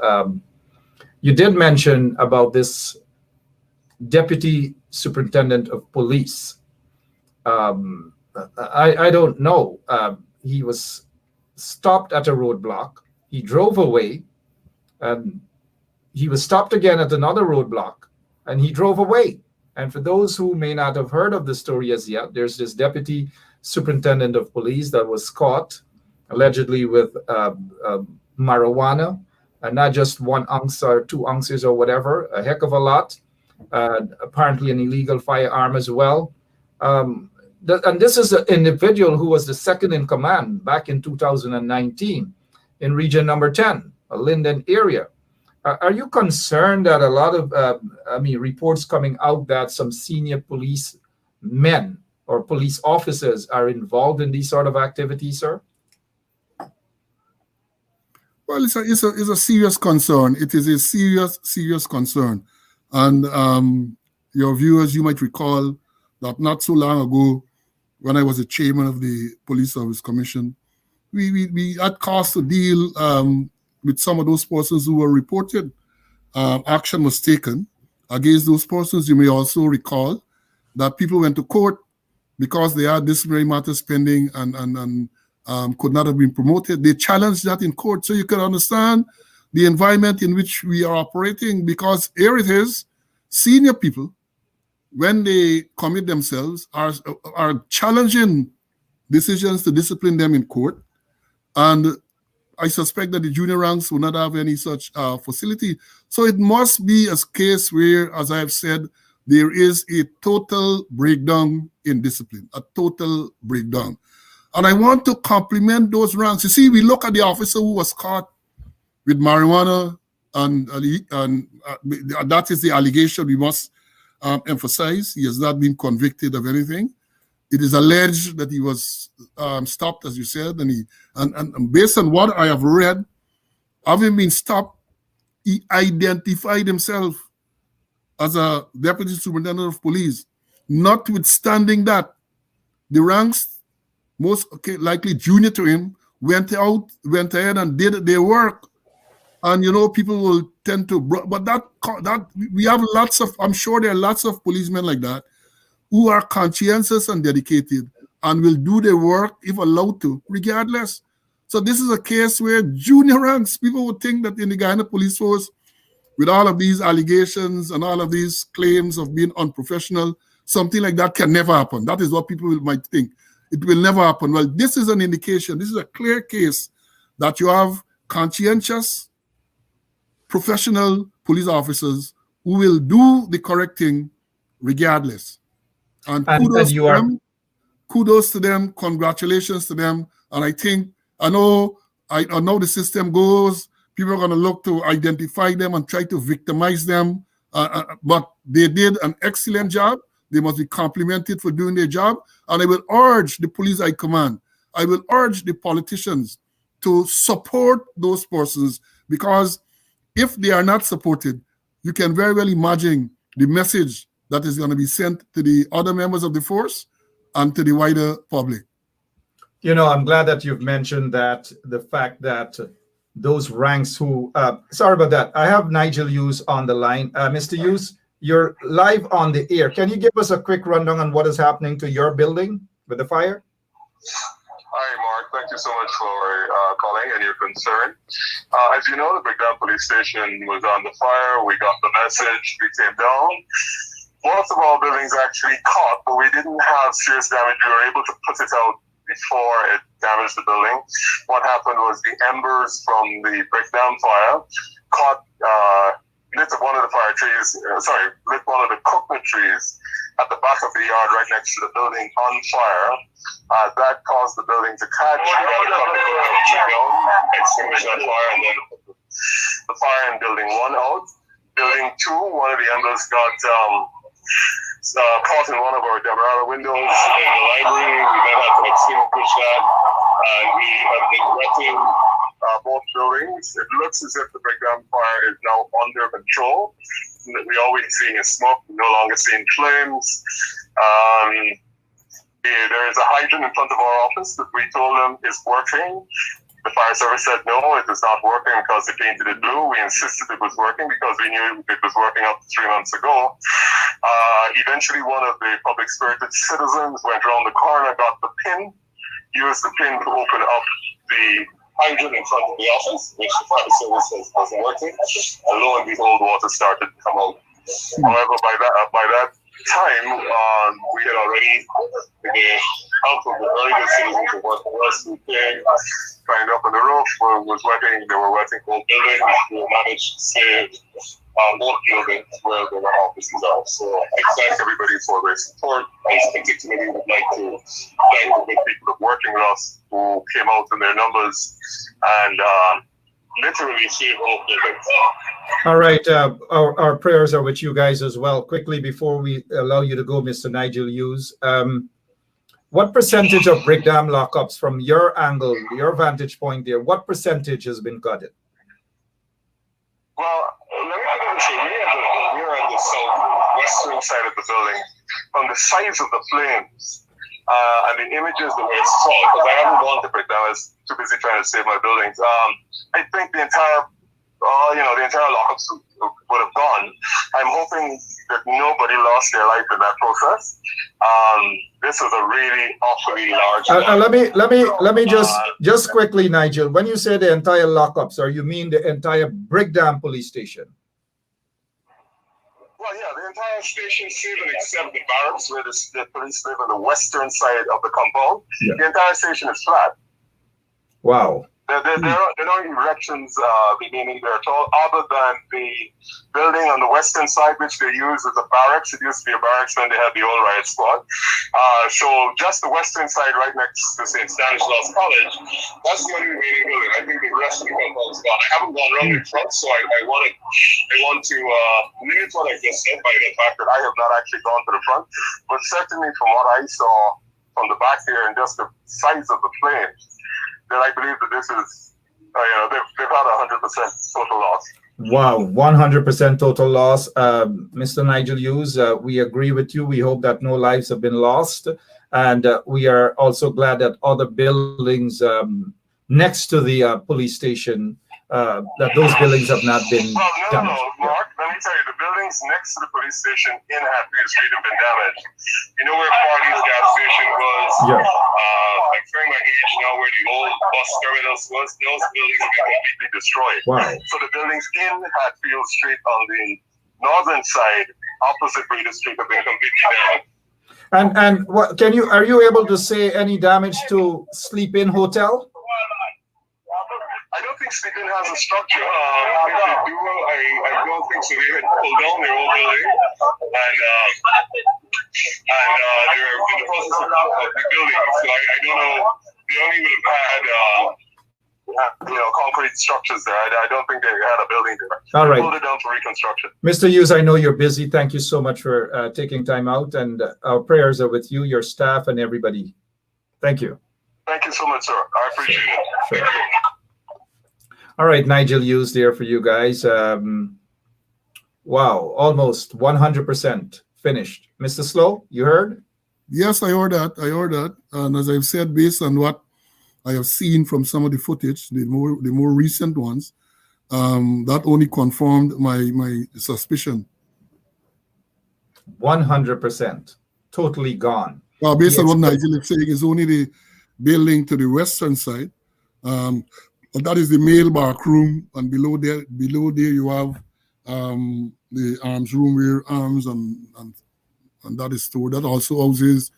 You did mention about this deputy superintendent of police. I don't know. He was stopped at a roadblock. He drove away, and he was stopped again at another roadblock, and he drove away. And for those who may not have heard of the story as yet, there's this deputy superintendent of police that was caught allegedly with marijuana, and not just 1 ounce or 2 ounces or whatever, a heck of a lot. Apparently an illegal firearm as well. And this is an individual who was the second in command back in 2019 in region number 10, a Linden area. Are you concerned that a lot of, reports coming out that some senior police men or police officers are involved in these sort of activities, sir? Well, it's a serious concern. It is a serious concern. And your viewers, you might recall that not so long ago, when I was the chairman of the Police Service Commission, we had cause to deal with some of those persons who were reported. Action was taken against those persons. You may also recall that people went to court because they had disciplinary matters pending and could not have been promoted. They challenged that in court. So you can understand the environment in which we are operating, because here it is, senior people, when they commit themselves, are challenging decisions to discipline them in court. And I suspect that the junior ranks will not have any such facility. So it must be a case where, as I have said, there is a total breakdown in discipline, a total breakdown. And I want to compliment those ranks. You see, we look at the officer who was caught with marijuana, and that is the allegation we must emphasize. He has not been convicted of anything. It is alleged that he was stopped, as you said, and based on what I have read, having been stopped, he identified himself as a deputy superintendent of police. Notwithstanding that, the ranks, most likely junior to him, went ahead and did their work. And people will tend to, but that we have lots of, I'm sure there are lots of policemen like that who are conscientious and dedicated and will do their work if allowed to, regardless. So this is a case where junior ranks, people would think that in the Guyana Police Force, with all of these allegations and all of these claims of being unprofessional, something like that can never happen. That is what people might think. It will never happen. Well, this is an indication, this is a clear case that you have conscientious, professional police officers who will do the correct thing regardless. And kudos to them, congratulations to them. And I know the system goes, people are going to look to identify them and try to victimize them But they did an excellent job. They must be complimented for doing their job. And I will urge the police high command, I will urge the politicians to support those persons, because if they are not supported, you can very well imagine the message that is going to be sent to the other members of the force and to the wider public. You know, I'm glad that you've mentioned that, the fact that those ranks who, sorry about that. I have Nigel Hughes on the line. Mr. Hughes, you're live on the air. Can you give us a quick rundown on what is happening to your building with the fire? Hi, Mark. Thank you so much for calling and your concern. As you know, the Brickdam police station was on the fire. We got the message. We came down. Most of our buildings actually caught, but we didn't have serious damage. We were able to put it out before it damaged the building. What happened was the embers from the Brickdam fire caught, lit one of the fire trees, lit one of the coconut trees at the back of the yard right next to the building on fire. That caused the building to catch. We had to cut the coconut tree down, extinguish that fire, and then the fire in building 1 out. Building 2, one of the embers got caught in one of our Demerara windows in the library. We then had to extinguish that, and we have been wetting both buildings. It looks as if the Brickdam fire is now under control. We always seeing a smoke, no longer seeing flames. There is a hydrant in front of our office that we told them is working. The fire service said no, it is not working because they painted it blue. We insisted it was working because we knew it was working up to 3 months ago. Eventually, one of the public spirited citizens went around the corner, got the pin, used the pin to open up the hydrant in front of the office, which the fire service says wasn't working. And lo and behold, water started to come out. However, by that time, we had already, the help of the very good citizens who worked for us, who came, climbed up on the roof, was wetting, they were wetting whole buildings. We managed to save both buildings where the offices are. So I thank everybody for their support. I particularly would like to thank the good people working with us who came out in their numbers and literally saved both buildings. All right, our prayers are with you guys as well. Quickly, before we allow you to go, Mr. Nigel Hughes, what percentage of Brickdam lockups, from your angle, your vantage point there, what percentage has been gutted? Well, let me put it this way. We're at the southwestern side of the building. From the size of the flames and the images that we saw, because I haven't gone to Brickdam, I was too busy trying to save my buildings. I think the entire lockups would have gone. I'm hoping that nobody lost their life in that process. This is a really awfully large. Let me just quickly, Nigel. When you say the entire lockups, or you mean the entire Brickdam police station? Well, yeah, the entire station, even except the barracks where the police live on the western side of the compound. Yeah. The entire station is flat. Wow. There are no erections beginning there at all, other than the building on the western side, which they use as a barracks. It used to be a barracks when they had the old riot squad. So just the western side, right next to St. Stanislaus College, that's the only remaining building. I think the rest of the compound is gone. I haven't gone around in front, so I want to limit what I just said by the fact that I have not actually gone to the front. But certainly from what I saw from the back here and just the size of the flames, that I believe that this is, they've had 100% total loss. Wow, 100% total loss. Mr. Nigel Hughes, we agree with you. We hope that no lives have been lost. And we are also glad that other buildings next to the police station, that those buildings have not been damaged. No, Mark, let me tell you, the buildings next to the police station in Hatfield Street have been damaged. You know where Party's gas station was? Yeah. I'm showing my age now where the old bus terminals was. Those buildings have been completely destroyed. Wow. So the buildings in Hatfield Street on the northern side, opposite Brigade Street, have been completely damaged. And what are you able to say any damage to Sleep-In Hotel? I don't think Sleep-In has a structure. If they do, I don't think so. They had pulled down their old building, and they're in the process of rebuilding. So I don't know. They only would have had concrete structures there. I don't think they had a building there. All right. They pulled it down for reconstruction. Mr. Hughes, I know you're busy. Thank you so much for taking time out, and our prayers are with you, your staff, and everybody. Thank you. Thank you so much, sir. I appreciate it. Sure. All right, Nigel Hughes there for you guys. Wow, almost 100% finished. Mr. Slow, you heard? Yes, I heard that. And as I've said, based on what I have seen from some of the footage, the more recent ones, that only confirmed my suspicion. 100%, totally gone. Well, based on what Nigel is saying, it's only the building to the western side. But that is the male back room, and below there you have the arms room where arms and that is stored. That also houses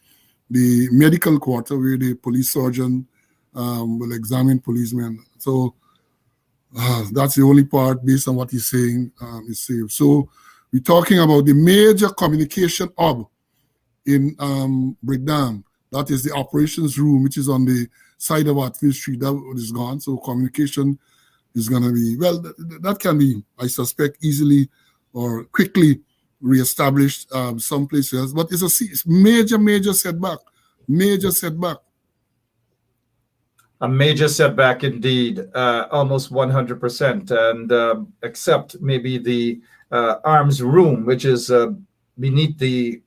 the medical quarter where the police surgeon will examine policemen. So that's the only part, based on what he's saying, is safe. So we're talking about the major communication hub in Brickdam. That is the operations room, which is on the side of Hatfield Street. That is gone. So communication is going to be, well, that can be, I suspect, easily or quickly reestablished some places. But it's a major setback. Major setback. A major setback indeed, almost 100%. And except maybe the arms room, which is beneath the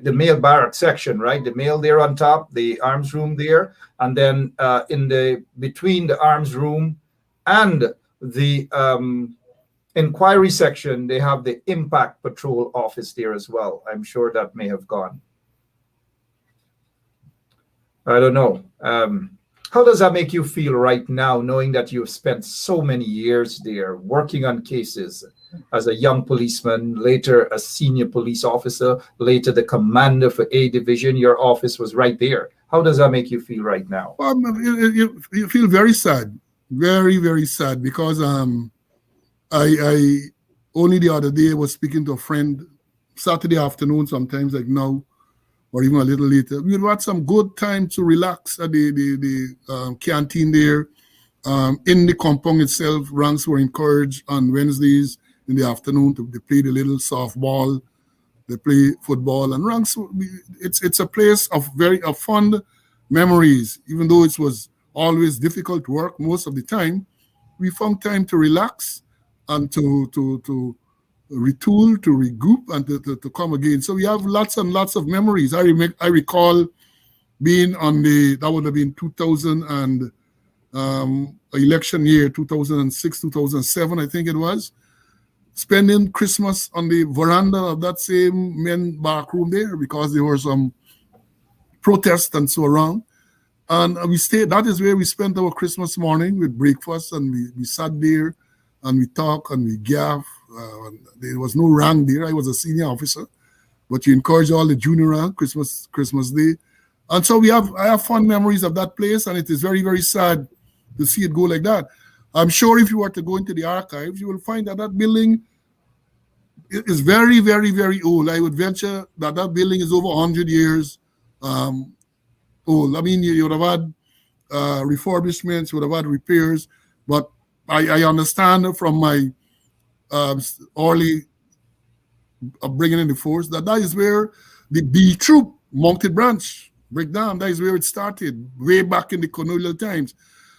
male barrack section, right? The male there on top, the arms room there, and then between the arms room and the inquiry section, they have the impact patrol office there as well. I'm sure that may have gone. I don't know. How does that make you feel right now, knowing that you've spent so many years there working on cases as a young policeman, later a senior police officer, later the commander for A Division? Your office was right there. How does that make you feel right now? You feel very sad, very, very sad, because I only the other day was speaking to a friend, Saturday afternoon, sometimes like now, or even a little later. We had some good time to relax at the canteen there. In the compound itself, ranks were encouraged on Wednesdays in the afternoon to play the little softball. They play football, and ranks. It's a place of fond memories. Even though it was always difficult work most of the time, we found time to relax and to retool, to regroup, and to come again. So we have lots and lots of memories. I recall being on that would have been 2000 and election year, 2006, 2007, I think it was, spending Christmas on the veranda of that same men back room there, because there were some protests and so around. And we stayed. That is where we spent our Christmas morning with breakfast, and we sat there and we talked and we gaff. There was no rank there. I was a senior officer, but you encourage all the junior rank Christmas Day. And so I have fond memories of that place, and it is very, very sad to see it go like that. I'm sure if you were to go into the archives, you will find that building is very, very, very old. I would venture that building is over 100 years old. I mean, you would have had refurbishments, you would have had repairs, but I understand from my early bringing in the force that is where the B Troop mounted branch, Brickdam, that is where it started, way back in the colonial times.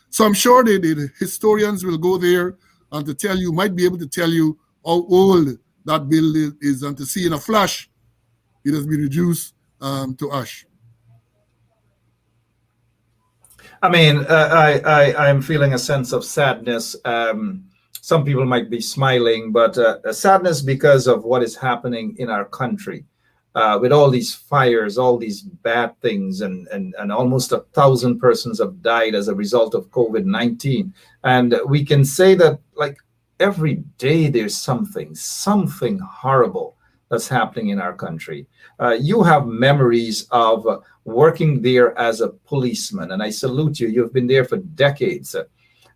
So I'm sure the historians will go there and might be able to tell you how old that building is, and to see in a flash it has been reduced to ash. I mean, I'm feeling a sense of sadness. Some people might be smiling, but a sadness because of what is happening in our country. With all these fires, all these bad things, and almost 1,000 persons have died as a result of COVID-19. And we can say that, like, every day there's something horrible that's happening in our country. You have memories of working there as a policeman, and I salute you. You've been there for decades.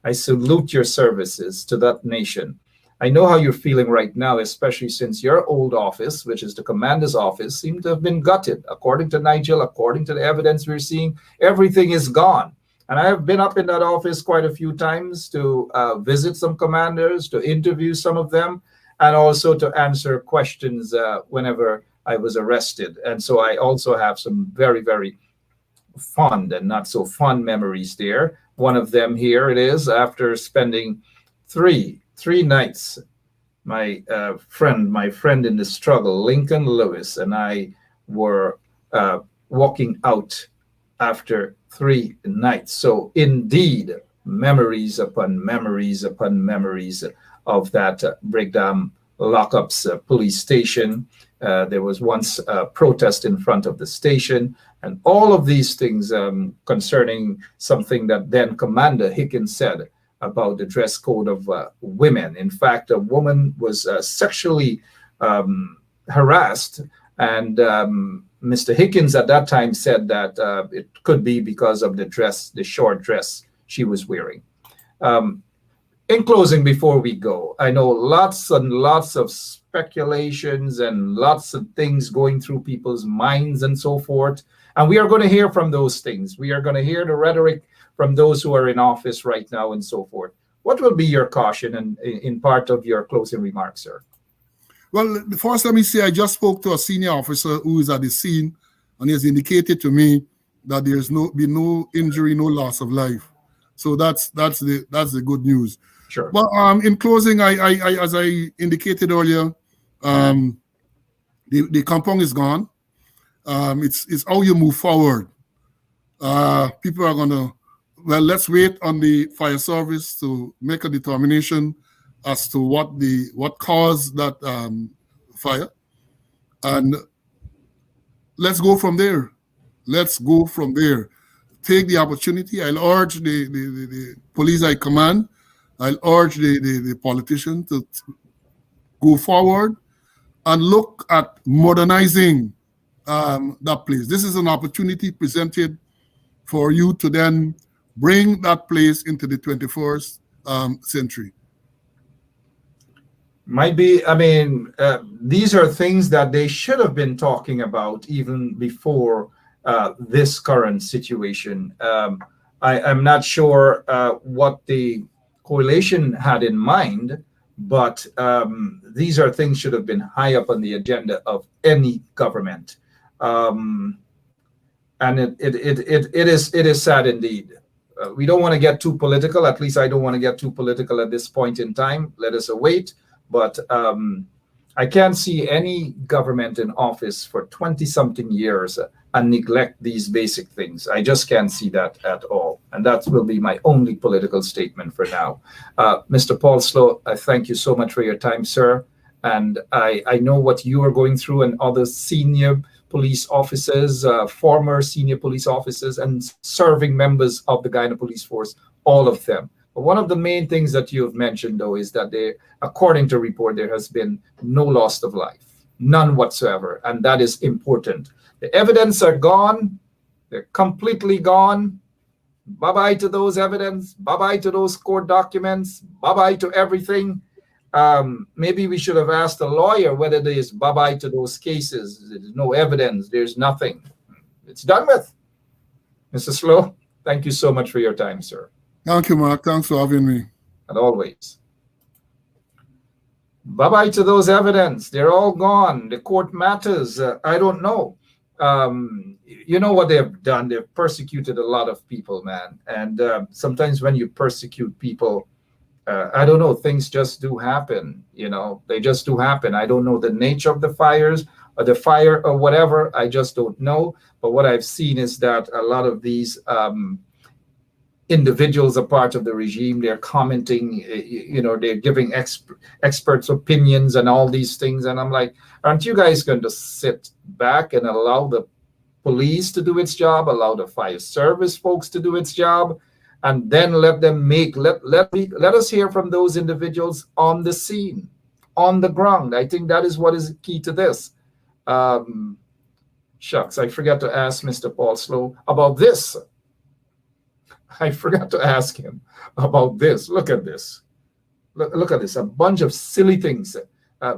I salute your services to that nation. I know how you're feeling right now, especially since your old office, which is the commander's office, seemed to have been gutted. According to Nigel, according to the evidence we're seeing, everything is gone. And I have been up in that office quite a few times to visit some commanders, to interview some of them, and also to answer questions whenever I was arrested. And so I also have some very, very fond and not so fun memories there. One of them here it is, after spending three nights, my friend in the struggle, Lincoln Lewis, and I were walking out after 3 nights. So indeed, memories upon memories upon memories of that Brickdam lockups police station. There was once a protest in front of the station, and all of these things concerning something that then Commander Higgins said about the dress code of women. In fact, a woman was sexually harassed, and Mr. Higgins at that time said that it could be because of the short dress she was wearing. In closing, before we go, I know lots and lots of speculations and lots of things going through people's minds and so forth. And we are going to hear from those things. We are going to hear the rhetoric from those who are in office right now and so forth. What will be your caution and in part of your closing remarks, sir? Well, the first let me say, I just spoke to a senior officer who is at the scene, and he has indicated to me that there's been no injury, no loss of life. So that's the good news. Sure. But in closing, I as I indicated earlier, the compound is gone. It's how you move forward. People are gonna, well, let's wait on the fire service to make a determination as to what caused that fire, and let's go from there. Take the opportunity. I'll urge the police I command. I'll urge the politician to go forward and look at modernizing that place. This is an opportunity presented for you to then bring that place into the 21st century. Might be, I mean, these are things that they should have been talking about even before this current situation. I'm not sure what the coalition had in mind, but these are things should have been high up on the agenda of any government. And it is sad indeed. We don't want to get too political. At least I don't want to get too political at this point in time. Let us await. But I can't see any government in office for 20-something years and neglect these basic things. I just can't see that at all. And that will be my only political statement for now. Mr. Paul Slow, I thank you so much for your time, sir. And I know what you are going through, and other senior police officers, former senior police officers, and serving members of the Guyana Police Force, all of them. But one of the main things that you have mentioned, though, is that according to report, there has been no loss of life, none whatsoever, and that is important. The evidence are gone. They're completely gone. Bye-bye to those evidence. Bye-bye to those court documents. Bye-bye to everything. Maybe we should have asked a lawyer whether there's bye-bye to those cases. There's no evidence. There's nothing. It's done with. Mr. Slow, thank you so much for your time, sir. Thank you, Mark. Thanks for having me. And always. Bye-bye to those evidence. They're all gone. The court matters. I don't know. You know what they've done? They've persecuted a lot of people, man. And sometimes when you persecute people, I don't know, things just do happen. You know, they just do happen. I don't know the nature of the fires or the fire or whatever. I just don't know. But what I've seen is that a lot of these individuals are part of the regime. They're commenting, you know, they're giving experts opinions and all these things. And I'm like, aren't you guys going to sit back and allow the police to do its job, allow the fire service folks to do its job, and then let them let us hear from those individuals on the scene, on the ground. I think that is what is key to this. Shucks, I forgot to ask Mr. Paul Slow about this. I forgot to ask him about this. Look at this. Look at this. A bunch of silly things.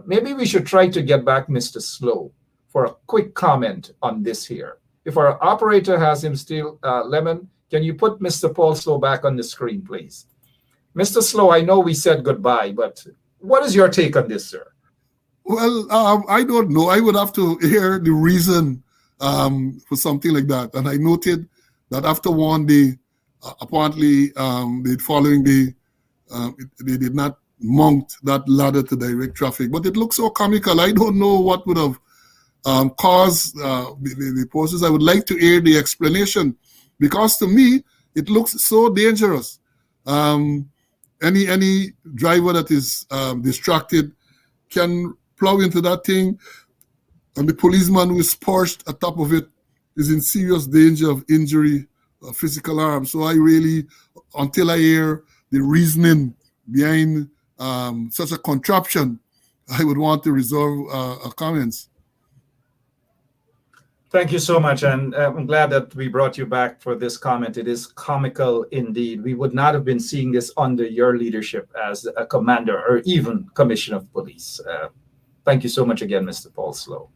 Maybe we should try to get back Mr. Slow for a quick comment on this here. If our operator has him still, Lemon, Can you put Mr. Paul Slow back on the screen, please? Mr. Slow, I know we said goodbye, but what is your take on this, sir? Well, I don't know. I would have to hear the reason for something like that. And I noted that after one day, apparently the following day, they did not mount that ladder to direct traffic. But it looks so comical. I don't know what would have caused the process. I would like to hear the explanation, because to me, it looks so dangerous. Any driver that is distracted can plow into that thing, and the policeman who is perched atop of it is in serious danger of injury, physical harm. So I really, until I hear the reasoning behind such a contraption, I would want to reserve comments. Thank you so much, and I'm glad that we brought you back for this comment. It is comical indeed. We would not have been seeing this under your leadership as a commander or even commissioner of police. Thank you so much again, Mr. Paul Slow.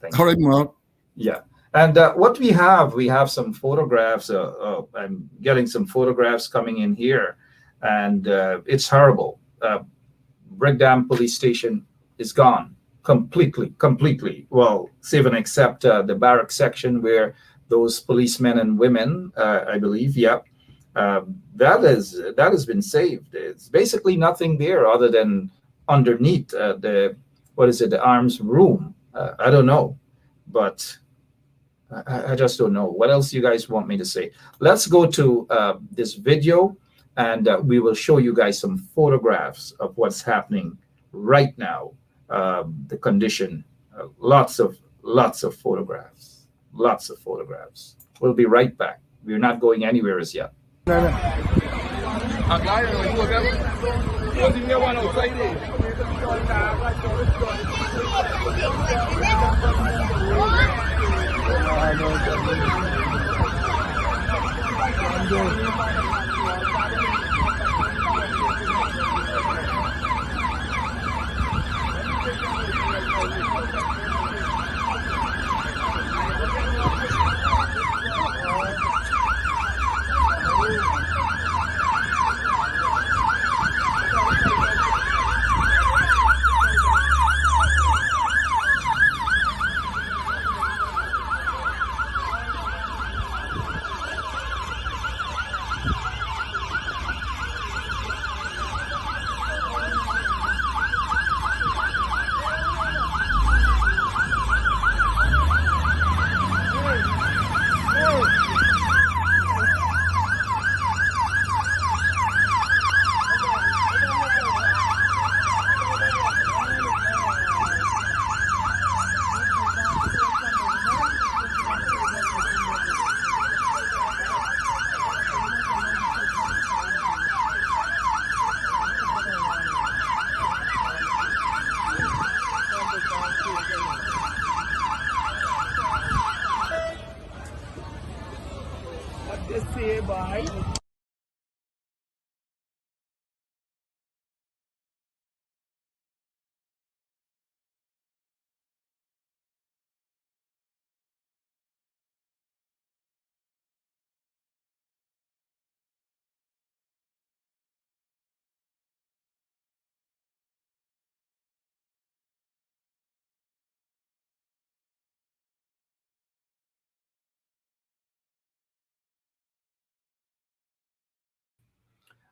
Thank you. All right, Mark. Yeah, and what we have some photographs. I'm getting some photographs coming in here, and it's horrible. Brickdam police station is gone. Completely. Well, save and except the barrack section where those policemen and women, I believe, that has been saved. It's basically nothing there other than underneath the arms room. I don't know, but I just don't know. What else you guys want me to say? Let's go to this video, and we will show you guys some photographs of what's happening right now. The condition, lots of photographs. We'll be right back. We're not going anywhere as yet.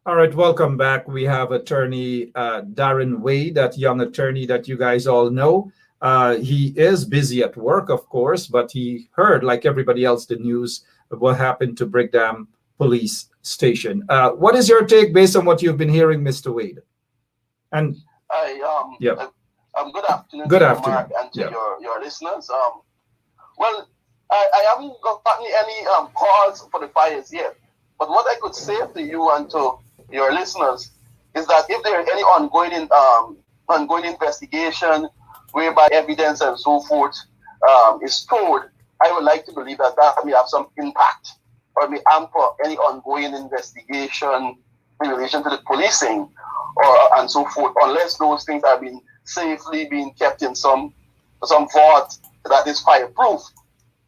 All right, welcome back. We have attorney Darren Wade, that young attorney that you guys all know. He is busy at work, of course, but he heard, like everybody else, the news of what happened to Brickdam Police Station. What is your take based on what you've been hearing, Mr. Wade? And good afternoon. Good to afternoon. Mark and to your listeners. Well, I haven't gotten any calls for the fires yet. But what I could say to you and to your listeners is that if there is any ongoing investigation whereby evidence and so forth is stored, I would like to believe that that may have some impact or may hamper any ongoing investigation in relation to the policing and so forth, unless those things have been safely being kept in some vault that is fireproof.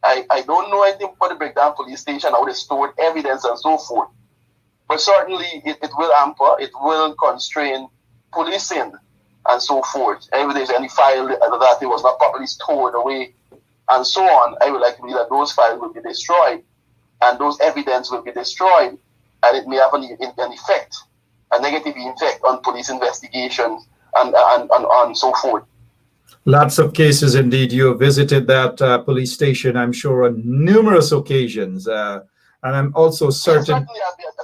I don't know anything about the Brickdam police station, how they stored evidence and so forth. But certainly it will hamper, it will constrain policing and so forth. If there's any file that it was not properly stored away and so on, I would like to believe that those files will be destroyed and those evidence will be destroyed, and it may have an effect, a negative effect on police investigations and so forth. Lots of cases indeed. You have visited that police station, I'm sure, on numerous occasions. And I'm also certain... I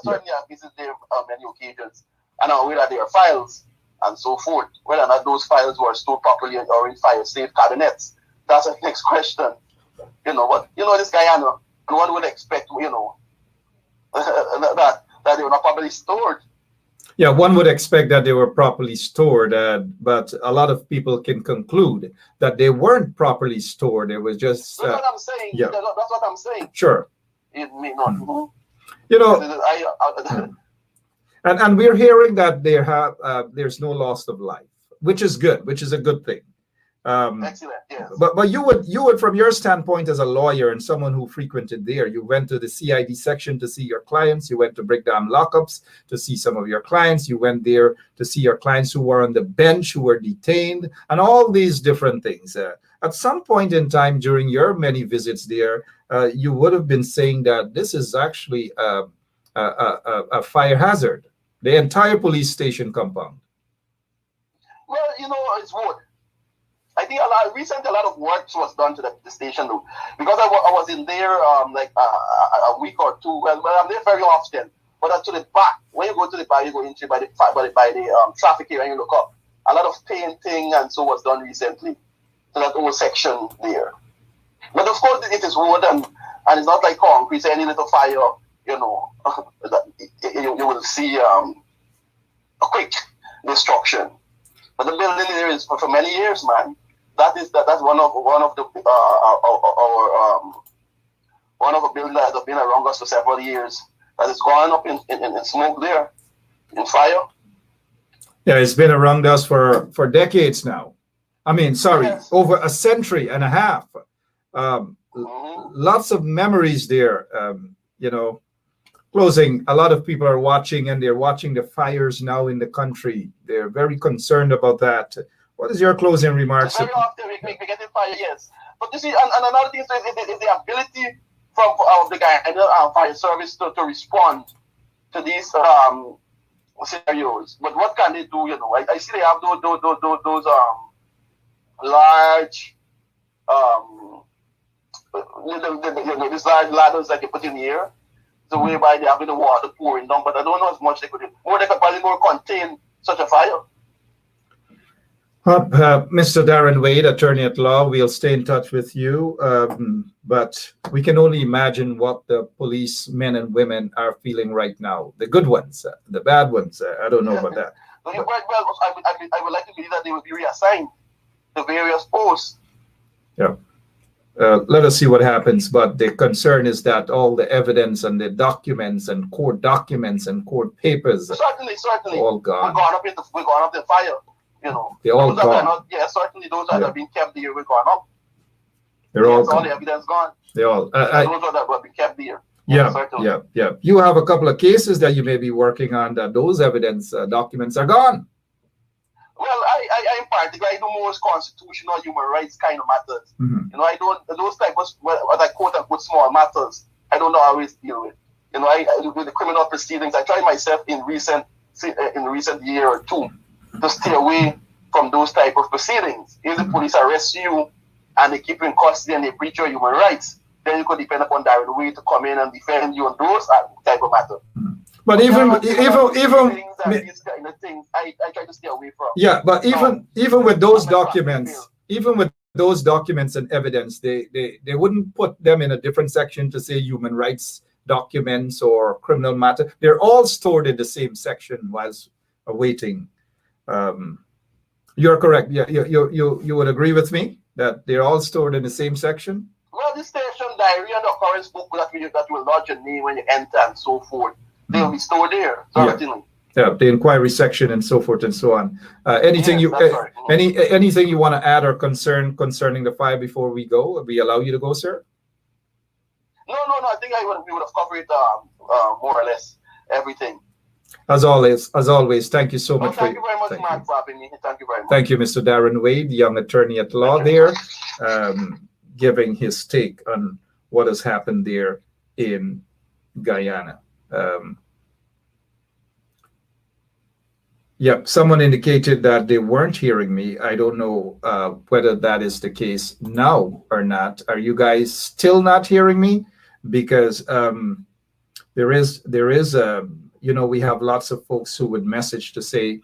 certainly have visited there on many occasions. And I'm aware that there are files and so forth. Whether or not those files were stored properly or in fire-safe cabinets, that's the next question. You know, but you know this Guyana, and one would expect, you know, that they were not properly stored. Yeah, one would expect that they were properly stored, but a lot of people can conclude that they weren't properly stored. It was just... That's what I'm saying. Yeah. That's what I'm saying. Sure. It may not. You know, and we're hearing that there's no loss of life, which is good, which is a good thing. Excellent, yes. But you would, from your standpoint as a lawyer and someone who frequented there, you went to the CID section to see your clients, you went to Brickdam lockups to see some of your clients, you went there to see your clients who were on the bench, who were detained, and all these different things. At some point in time during your many visits there, you would have been saying that this is actually a fire hazard, the entire police station compound. Well, you know, it's wood. I think recently a lot of work was done to the station though, because I was in there like a week or two. Well, I'm there very often, but to the back, when you go to the back, you go into by the traffic area and you look up. A lot of painting and so was done recently to that whole section there. But of course, it is wood and it's not like concrete. So any little fire, you know, you will see a quick destruction. But the building there is for many years, man. That's one of the buildings that have been around us for several years. That is gone up in smoke there, in fire. Yeah, it's been around us for decades now. I mean, sorry, yes. Over a century and a half. Lots of memories there. You know, closing. A lot of people are watching, and they're watching the fires now in the country. They're very concerned about that. What is your closing remarks? Very often we get fire, yes. But you see, and another thing is the ability from the Guyana fire service to respond to these scenarios. But what can they do? You know, I see they have those large these large ladders that they put in the air, the way by they having the water pouring down. But I don't know as much they could do. They could probably more contain such a fire. Mr. Darren Wade, attorney at law, we'll stay in touch with you, but we can only imagine what the police men and women are feeling right now. The good ones, the bad ones, I don't know about that. Well, I would like to believe that they will be reassigned to various posts. Yeah. Let us see what happens, but the concern is that all the evidence and the documents and court documents and court papers certainly all gone. We're gone up the fire. You know, they're all gone. Certainly those that have been kept there, we're gone up. They're all gone. All the evidence gone. They all. Those that have been kept there. Yeah. You have a couple of cases that you may be working on that those evidence documents are gone. Well, I in particular, I do most constitutional human rights kind of matters. Mm-hmm. You know, I don't those type of what I quote unquote small matters. I don't know always deal with. You know, I do the criminal proceedings. I tried myself in recent year or two to stay away from those type of proceedings. If the police arrest you and they keep you in custody and they breach your human rights, then you could depend upon Darren Wade to come in and defend you on those type of matters. But these kind of things, I try to stay away from. Yeah, but even with those documents, and evidence, they wouldn't put them in a different section to say human rights documents or criminal matter. They're all stored in the same section whilst awaiting. You're correct. Yeah, you would agree with me that they're all stored in the same section? Well, the station diary and the occurrence book that will lodge your name when you enter and so forth, they'll be stored there. Certainly. Yeah, the inquiry section and so forth and so on. Anything you want to add or concerning the file before we go? We allow you to go, sir? No. I think we would have covered more or less everything. As always, thank you so much. Thank you very much, Mark, for having me. Thank you very much. Thank you, Mr. Darren Wade, young attorney at law there, giving his take on what has happened there in Guyana. Yeah, someone indicated that they weren't hearing me. I don't know whether that is the case now or not. Are you guys still not hearing me? Because there is we have lots of folks who would message to say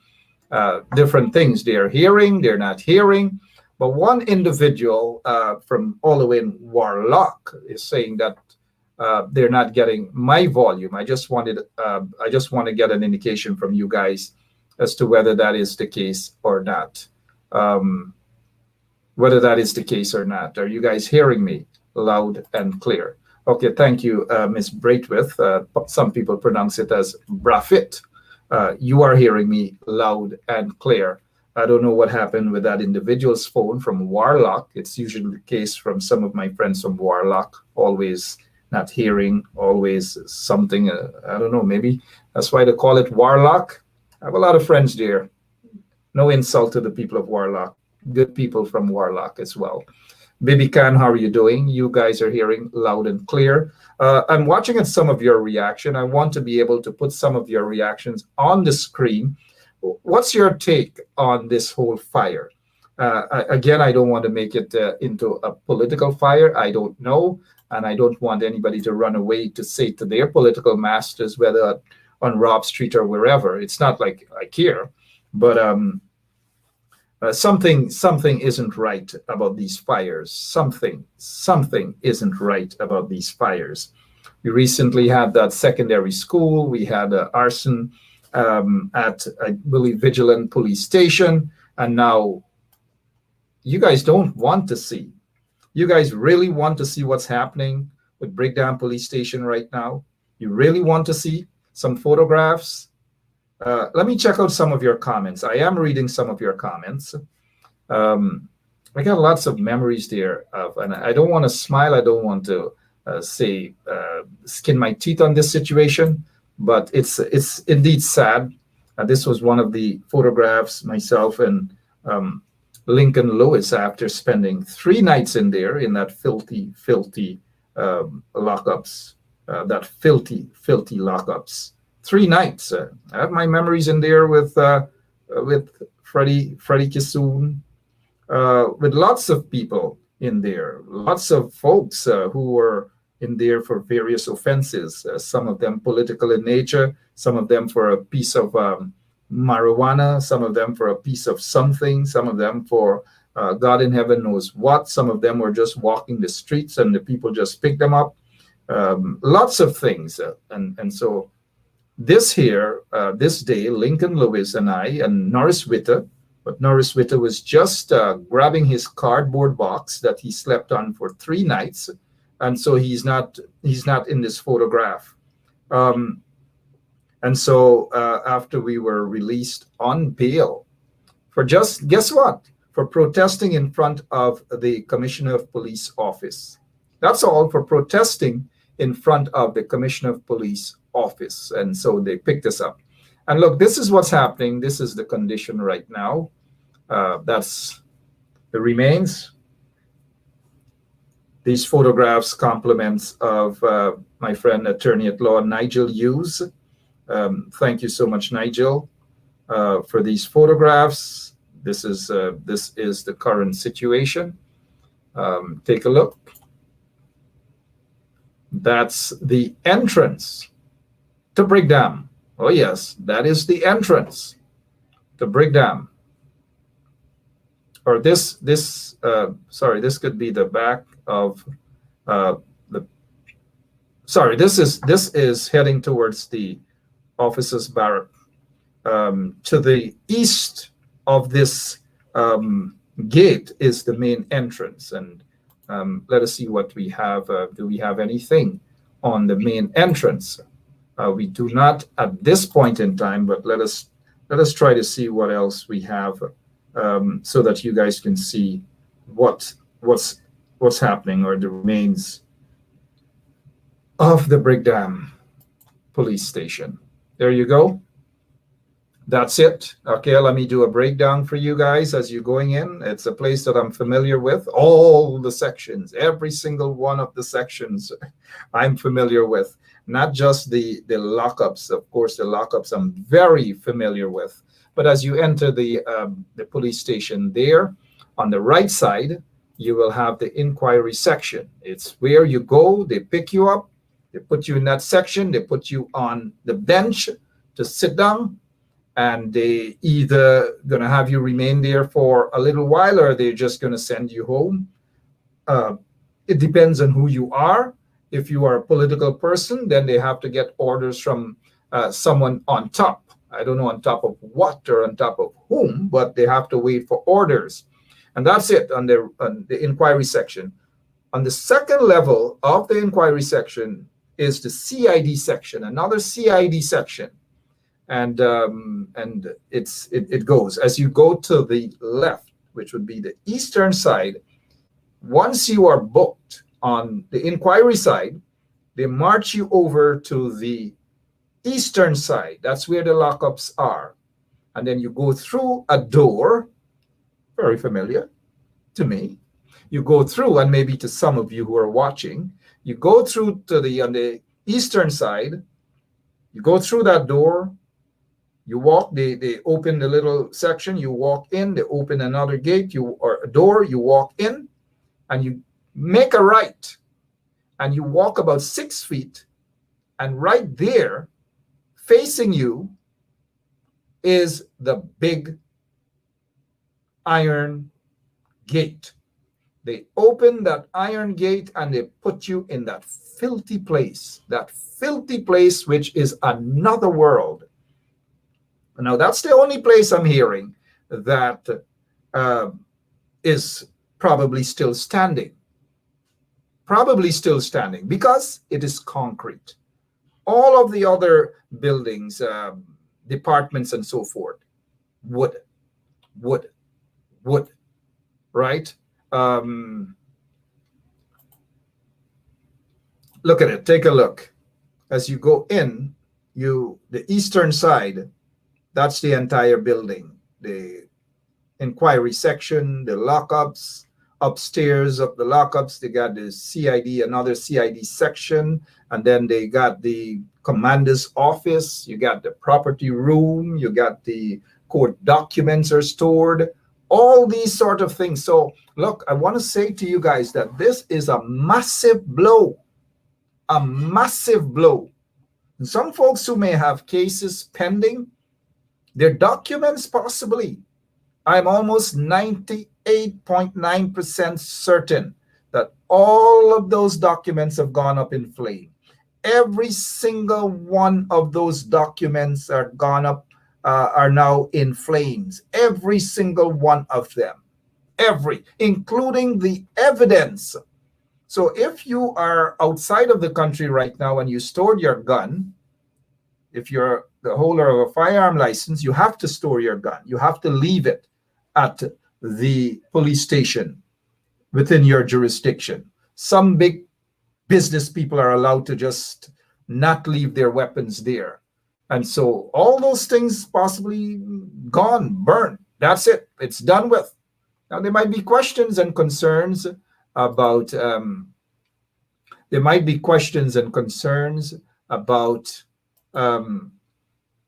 different things. They're hearing, they're not hearing. But one individual from all the way in Warlock is saying that they're not getting my volume. I just want to get an indication from you guys as to whether that is the case or not. Whether that is the case or not. Are you guys hearing me loud and clear? Okay, thank you, Ms. Braithwaite. Some people pronounce it as Brafit. You are hearing me loud and clear. I don't know what happened with that individual's phone from Warlock. It's usually the case from some of my friends from Warlock, always not hearing, always something. I don't know, maybe that's why they call it Warlock. I have a lot of friends there. No insult to the people of Warlock. Good people from Warlock as well. Bibi Khan, how are you doing? You guys are hearing loud and clear. I'm watching at some of your reaction. I want to be able to put some of your reactions on the screen. What's your take on this whole fire? Again, I don't want to make it into a political fire. I don't know. And I don't want anybody to run away to say to their political masters, whether on Rob Street or wherever. It's not like I care, but something isn't right about these fires. Something isn't right about these fires. We recently had that secondary school. We had arson at, I believe, Vigilant Police Station. And now you guys don't want to see. You guys really want to see what's happening with Brickdam Police Station right now? You really want to see some photographs? Let me check out some of your comments. I am reading some of your comments. I got lots of memories there and I don't want to smile. I don't want to skin my teeth on this situation, but it's indeed sad. This was one of the photographs myself and Lincoln Lewis, after spending 3 nights in there in that filthy lockups, that filthy lockups. 3 nights. I have my memories in there with Freddie Kissoon, with lots of people in there, lots of folks who were in there for various offenses, some of them political in nature, some of them for a piece of marijuana, some of them for a piece of something, some of them for God in heaven knows what, some of them were just walking the streets and the people just picked them up. Lots of things. And so this day, Lincoln Lewis and I and Norris Witter, but Norris Witter was just grabbing his cardboard box that he slept on for 3 nights. And so he's not in this photograph. And so after we were released on bail for just, guess what? For protesting in front of the Commissioner of Police office. That's all, for protesting in front of the Commissioner of Police office. And so they picked us up. And look, this is what's happening. This is the condition right now. That's the remains. These photographs compliments of my friend attorney at law, Nigel Hughes. Thank you so much, Nigel, for these photographs. This is the current situation. Take a look. That's the entrance to Brickdam. Oh yes, that is the entrance to Brickdam. Or this could be the back of this is heading towards the officers' barrack. To the east of this gate is the main entrance, and let us see what we have. Do we have anything on the main entrance? We do not at this point in time, but let us try to see what else we have, so that you guys can see what's happening, or the remains of the Brickdam police station. There you go. That's it. Okay, let me do a breakdown for you guys as you're going in. It's a place that I'm familiar with. All the sections, every single one of the sections I'm familiar with. Not just the lockups. Of course, the lockups I'm very familiar with. But as you enter the police station there, on the right side, you will have the inquiry section. It's where you go, they pick you up, they put you in that section, they put you on the bench to sit down, and they either going to have you remain there for a little while or they're just going to send you home. It depends on who you are. If you are a political person, then they have to get orders from someone on top. I don't know on top of what or on top of whom, but they have to wait for orders. And that's it on the inquiry section. On the second level of the inquiry section is the CID section, another CID section. And it goes as you go to the left, which would be the eastern side. Once you are booked on the inquiry side, they march you over to the eastern side. That's where the lockups are. And then you go through a door, very familiar to me. You go through, and maybe to some of you who are watching, you go through to on the eastern side, you go through that door, you walk, they open the little section, you walk in, they open another gate, or a door, you walk in, and you make a right, and you walk about 6 feet, and right there, facing you, is the big iron gate. They open that iron gate and they put you in that filthy place which is another world. Now, that's the only place I'm hearing that is probably still standing. Because it is concrete. All of the other buildings, departments and so forth, wood, right? Look at it, take a look. As you go in, the eastern side, that's the entire building. The inquiry section, the lockups, upstairs of the lockups, they got the CID, another CID section, and then they got the commander's office, you got the property room, you got the court documents are stored, all these sort of things. So look, I want to say to you guys that this is a massive blow. And some folks who may have cases pending, their documents possibly, I'm almost 98.9% certain that all of those documents have gone up in flame. Every single one of those documents are gone up, are now in flames. Every single one of them. Including the evidence. So if you are outside of the country right now and you stored your gun, if you're the holder of a firearm license, you have to store your gun. You have to leave it at the police station within your jurisdiction. Some big business people are allowed to just not leave their weapons there. And so all those things possibly gone, burned. That's it. It's done with. Now, there might be questions and concerns about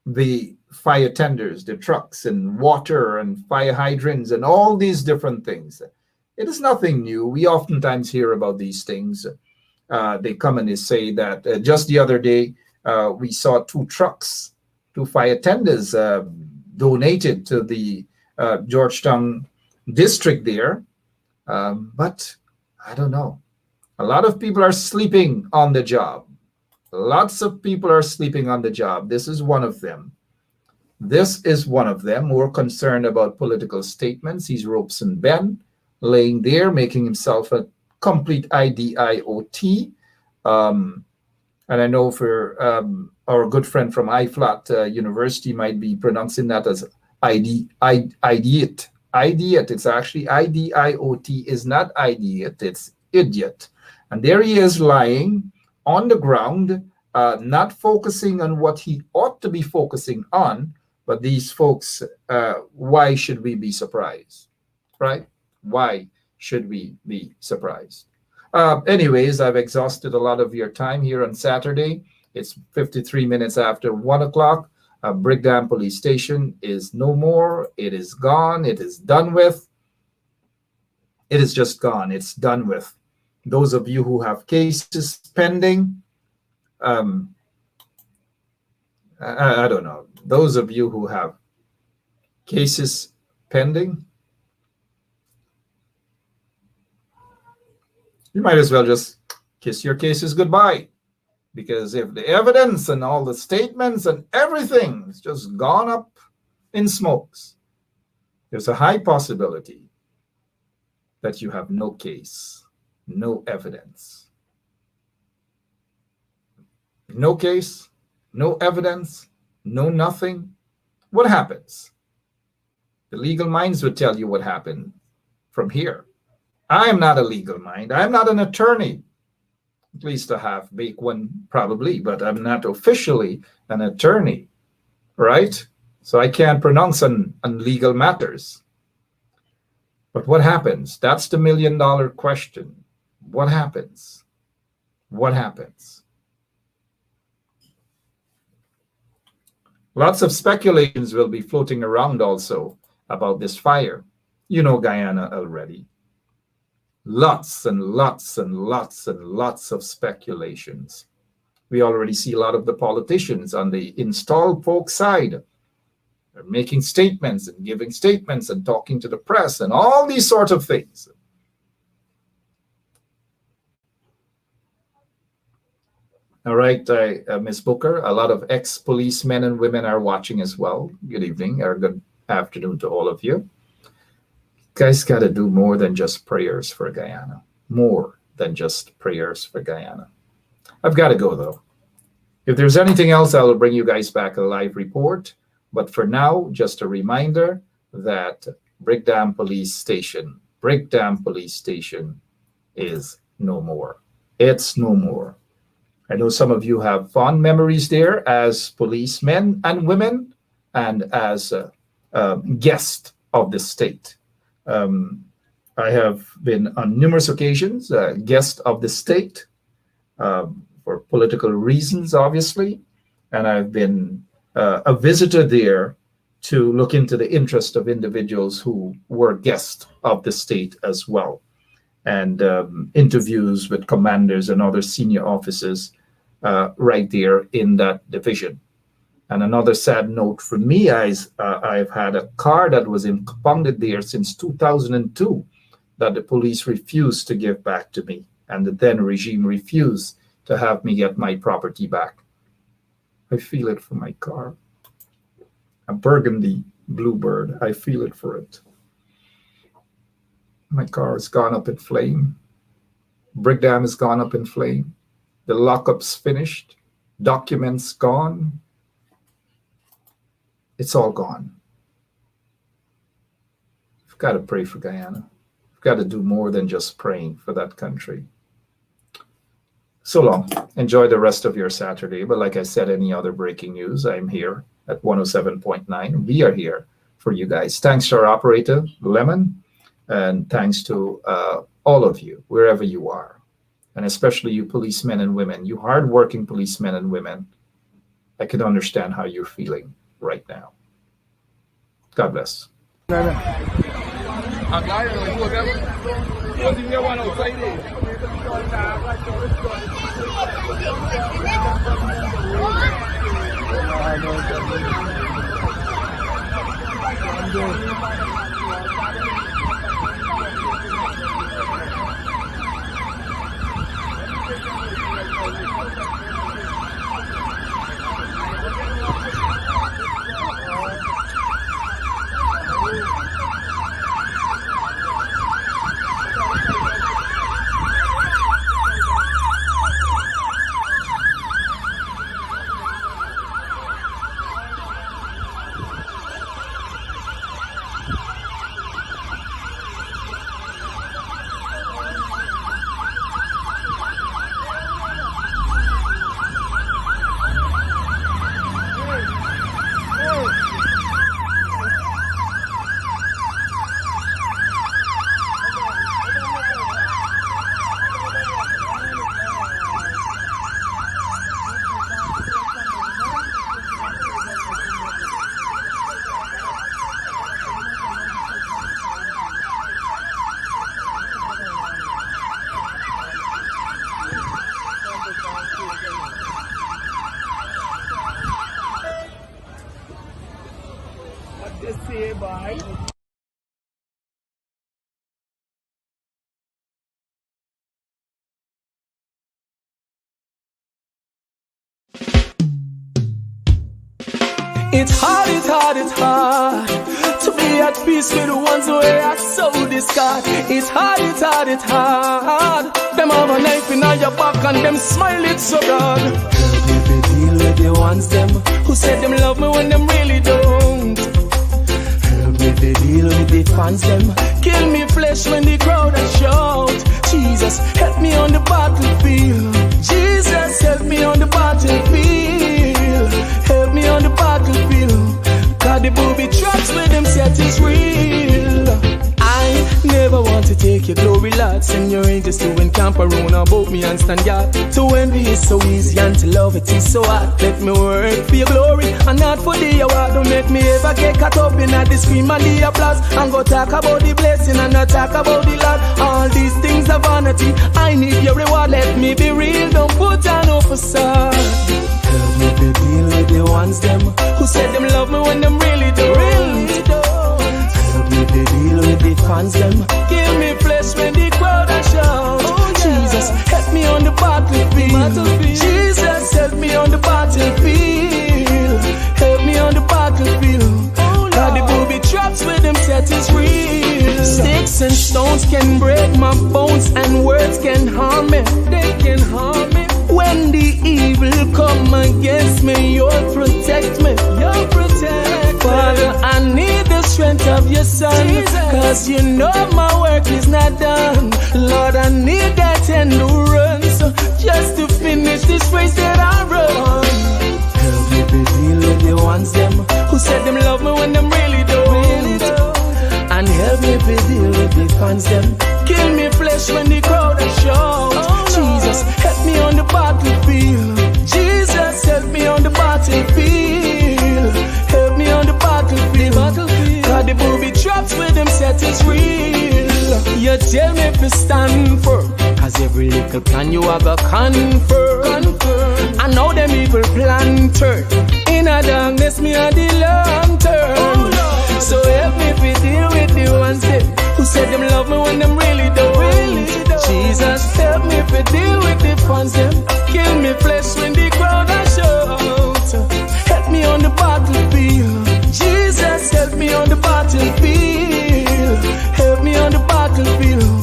the fire tenders, the trucks and water and fire hydrants and all these different things. It is nothing new. We oftentimes hear about these things. They come and they say that just the other day, we saw two fire tenders donated to the Georgetown district there. But I don't know. A lot of people are sleeping on the job. Lots of people are sleeping on the job. This is one of them. More concerned about political statements. He's Robeson Ben, laying there, making himself a complete IDIOT. And I know for our good friend from IFLAT University might be pronouncing that as idiot. It's actually IDIOT is not idiot, it's idiot. And there he is lying on the ground, not focusing on what he ought to be focusing on. But these folks, why should we be surprised, right? Why should we be surprised? Anyways, I've exhausted a lot of your time here on Saturday. It's 53 minutes after 1 o'clock. Brickdam Police Station is no more. It is gone. It is done with. It is just gone. It's done with. Those of you who have cases pending, I don't know. Those of you who have cases pending, you might as well just kiss your cases goodbye. Because if the evidence and all the statements and everything is just gone up in smokes, there's a high possibility that you have no case, no evidence. No case, no evidence, no nothing. What happens? The legal minds would tell you what happened from here. I am not a legal mind. I'm not an attorney. At least I have make one probably, but I'm not officially an attorney, right? So I can't pronounce on legal matters. But what happens? That's the $1 million question. What happens? What happens? Lots of speculations will be floating around also about this fire. You know Guyana already. Lots and lots and lots and lots of speculations. We already see a lot of the politicians on the installed folk side are making statements and giving statements and talking to the press and all these sorts of things. All right, Ms. Booker, a lot of ex-policemen and women are watching as well. Good evening or good afternoon to all of you. Guys got to do more than just prayers for Guyana. More than just prayers for Guyana. I've got to go, though. If there's anything else, I will bring you guys back a live report. But for now, just a reminder that Brickdam Police Station is no more. It's no more. I know some of you have fond memories there as policemen and women and as guests of the state. I have been on numerous occasions guest of the state for political reasons, obviously, and I've been a visitor there to look into the interest of individuals who were guests of the state as well, and interviews with commanders and other senior officers right there in that division. And another sad note for me is I've had a car that was impounded there since 2002 that the police refused to give back to me. And the then regime refused to have me get my property back. I feel it for my car. A burgundy Bluebird. I feel it for it. My car has gone up in flame. Brickdam has gone up in flame. The lockup's finished. Documents gone. It's all gone. We've got to pray for Guyana. We've got to do more than just praying for that country. So long. Enjoy the rest of your Saturday. But like I said, any other breaking news, I'm here at 107.9. We are here for you guys. Thanks to our operator, Lemon, and thanks to all of you, wherever you are, and especially you policemen and women, you hardworking policemen and women. I can understand how you're feeling right now. God bless. It's hard, it's hard, it's hard to be at peace with the ones who are so discard. It's hard, it's hard, it's hard. Them have a knife in your back and them smile it so broad. Help me to deal with the ones them who said them love me when them really don't. Help me to deal with the fans them kill me flesh when the crowd a shout. Jesus, help me on the battlefield. Jesus, help me on the battlefield. Help me on the battlefield. God, the booby traps with them set is real. I never want to take your glory, Lord. Send your angels to encamp around about me and stand guard. To envy is so easy and to love it is so hard. Let me work for your glory and not for the award. Don't make me ever get caught up in the scream and the applause and go talk about the blessing and not talk about the Lord. All these things are vanity. I need your reward. Let me be real. Don't put on no facade. Help me to deal with the ones them who said them love me when them really don't. Help me to deal with the fans them give me flesh when the crowd a shout. Jesus, help me on the battlefield. Jesus, help me on the battlefield. Help me on the battlefield. God, the booby traps with them set is real. Sticks and stones can break my bones and words can harm me. They can harm me. When the evil come against me, you'll protect me. You'll protect me. Father, I need the strength of your son. Cause you know my work is not done. Lord, I need that endurance just to finish this race that I run. Help me to deal with the ones them who said them love me when them really don't. And help me to deal with the fans them kill me flesh when the crowd a shout. Jesus, help me on the battlefield. Jesus, help me on the battlefield. Help me on the battlefield. God, the booby traps with them set is real. You tell me if you stand firm, cause every little plan you have a confirm. I know them evil plan turn. In a darkness, me a the lantern. So help me if you deal with the ones them who said them love me when them really don't. Jesus, help me if you deal with the fans them kill